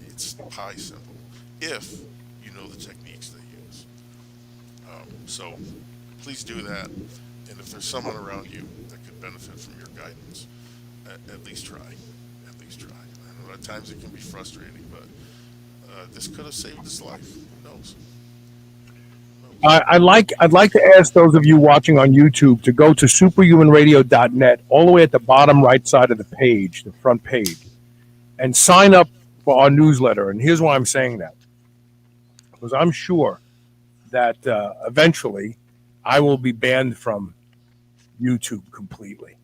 it's pie simple if you know the techniques they use. So please do that, and if there's someone around you that could benefit from your guidance, at least try. At least try. I know at times it can be frustrating, but this could have saved his life. Who knows? I'd like to ask those of you watching on YouTube to go to superhumanradio.net, all the way at the bottom right side of the page, the front page, and sign up for our newsletter. And here's why I'm saying that. Because I'm sure that eventually I will be banned from YouTube completely.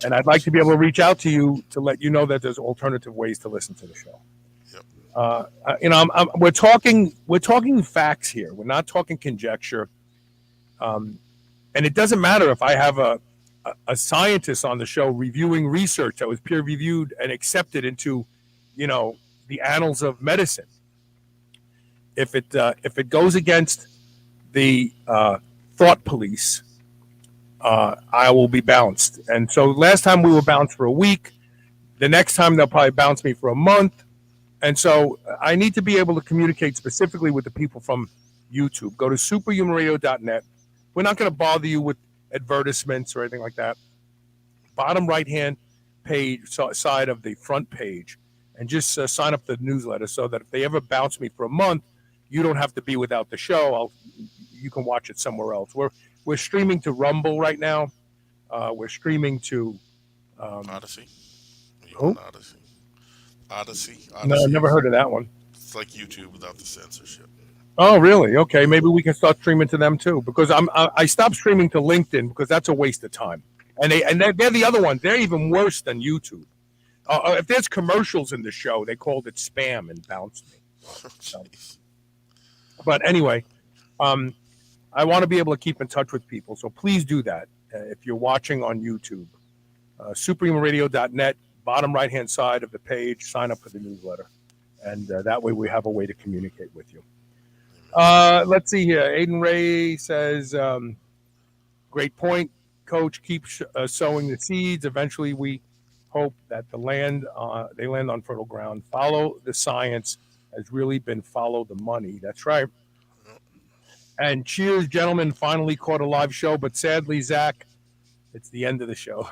And I'd like to be able to reach out to you to let you know that there's alternative ways to listen to the show. We're talking facts here. We're not talking conjecture. And it doesn't matter if I have a scientist on the show reviewing research that was peer reviewed and accepted into, the annals of medicine. If it goes against the thought police, I will be bounced. And so last time we were bounced for a week. The next time they'll probably bounce me for a month. And so I need to be able to communicate specifically with the people from YouTube. Go to superhumanradio.net. We're not going to bother you with advertisements or anything like that. Bottom right-hand page side of the front page, and just sign up the newsletter so that if they ever bounce me for a month, you don't have to be without the show. You can watch it somewhere else. We're streaming to Rumble right now. We're streaming to Odyssey. Odyssey. No, I've never heard of that one. It's like YouTube without the censorship. Oh, really? Okay, maybe we can start streaming to them too. Because I stopped streaming to LinkedIn because that's a waste of time. And they're the other ones. They're even worse than YouTube. If there's commercials in the show, they called it spam and bounced me. So. But anyway, I want to be able to keep in touch with people, so please do that. If you're watching on YouTube, supremeradio.net, bottom right-hand side of the page, sign up for the newsletter, and that way we have a way to communicate with you. Let's see here. Aiden Ray says, great point, Coach. Keep sowing the seeds. Eventually, we hope that they land on fertile ground. Follow the science has really been follow the money. That's right. And cheers, gentlemen. Finally caught a live show, but sadly, Zach, it's the end of the show.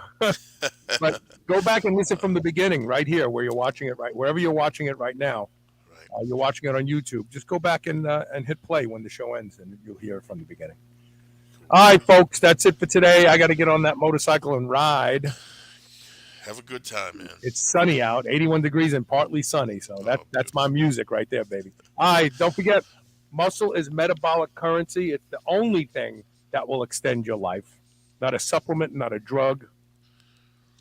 But go back and listen from the beginning, right here, where you're watching it, right wherever you're watching it right now. Right. You're watching it on YouTube. Just go back and hit play when the show ends, and you'll hear it from the beginning. All right, folks, that's it for today. I got to get on that motorcycle and ride. Have a good time, man. It's sunny out, 81 degrees and partly sunny. So that's my music right there, baby. All right, don't forget, muscle is metabolic currency. It's the only thing that will extend your life. Not a supplement, not a drug.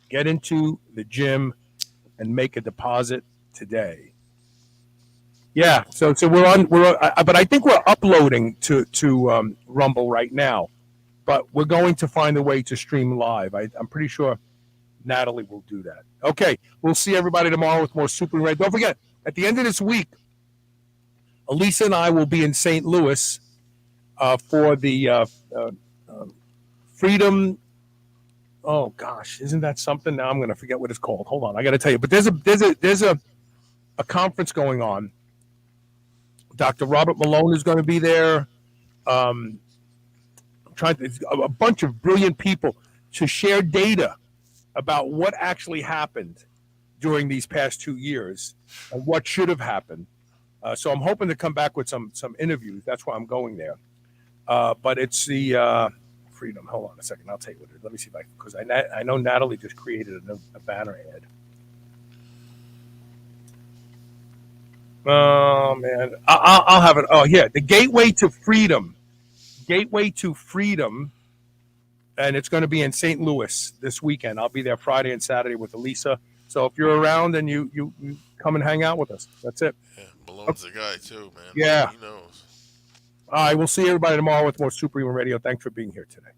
Get into the gym and make a deposit today. Yeah, so but I think we're uploading to Rumble right now. But we're going to find a way to stream live. I'm pretty sure Natalie will do that. Okay, we'll see everybody tomorrow with more Super Red. Don't forget, at the end of this week, Elisa and I will be in St. Louis for the Freedom. Oh gosh, isn't that something? Now I'm going to forget what it's called. Hold on, I got to tell you. But there's a conference going on. Dr. Robert Malone is going to be there. A bunch of brilliant people to share data about what actually happened during these past 2 years and what should have happened. So I'm hoping to come back with some interviews. That's why I'm going there. But it's the Freedom. Hold on a second. I'll tell you what it is. Let me see if because I know Natalie just created a banner ad. Oh man, I'll have it. Oh yeah, the Gateway to Freedom. Gateway to Freedom, and it's going to be in St. Louis this weekend. I'll be there Friday and Saturday with Elisa. So if you're around, then you come and hang out with us. That's it. Yeah, Malone's the guy too, man. Yeah. He knows. All right, we'll see everybody tomorrow with more Supreme Radio. Thanks for being here today.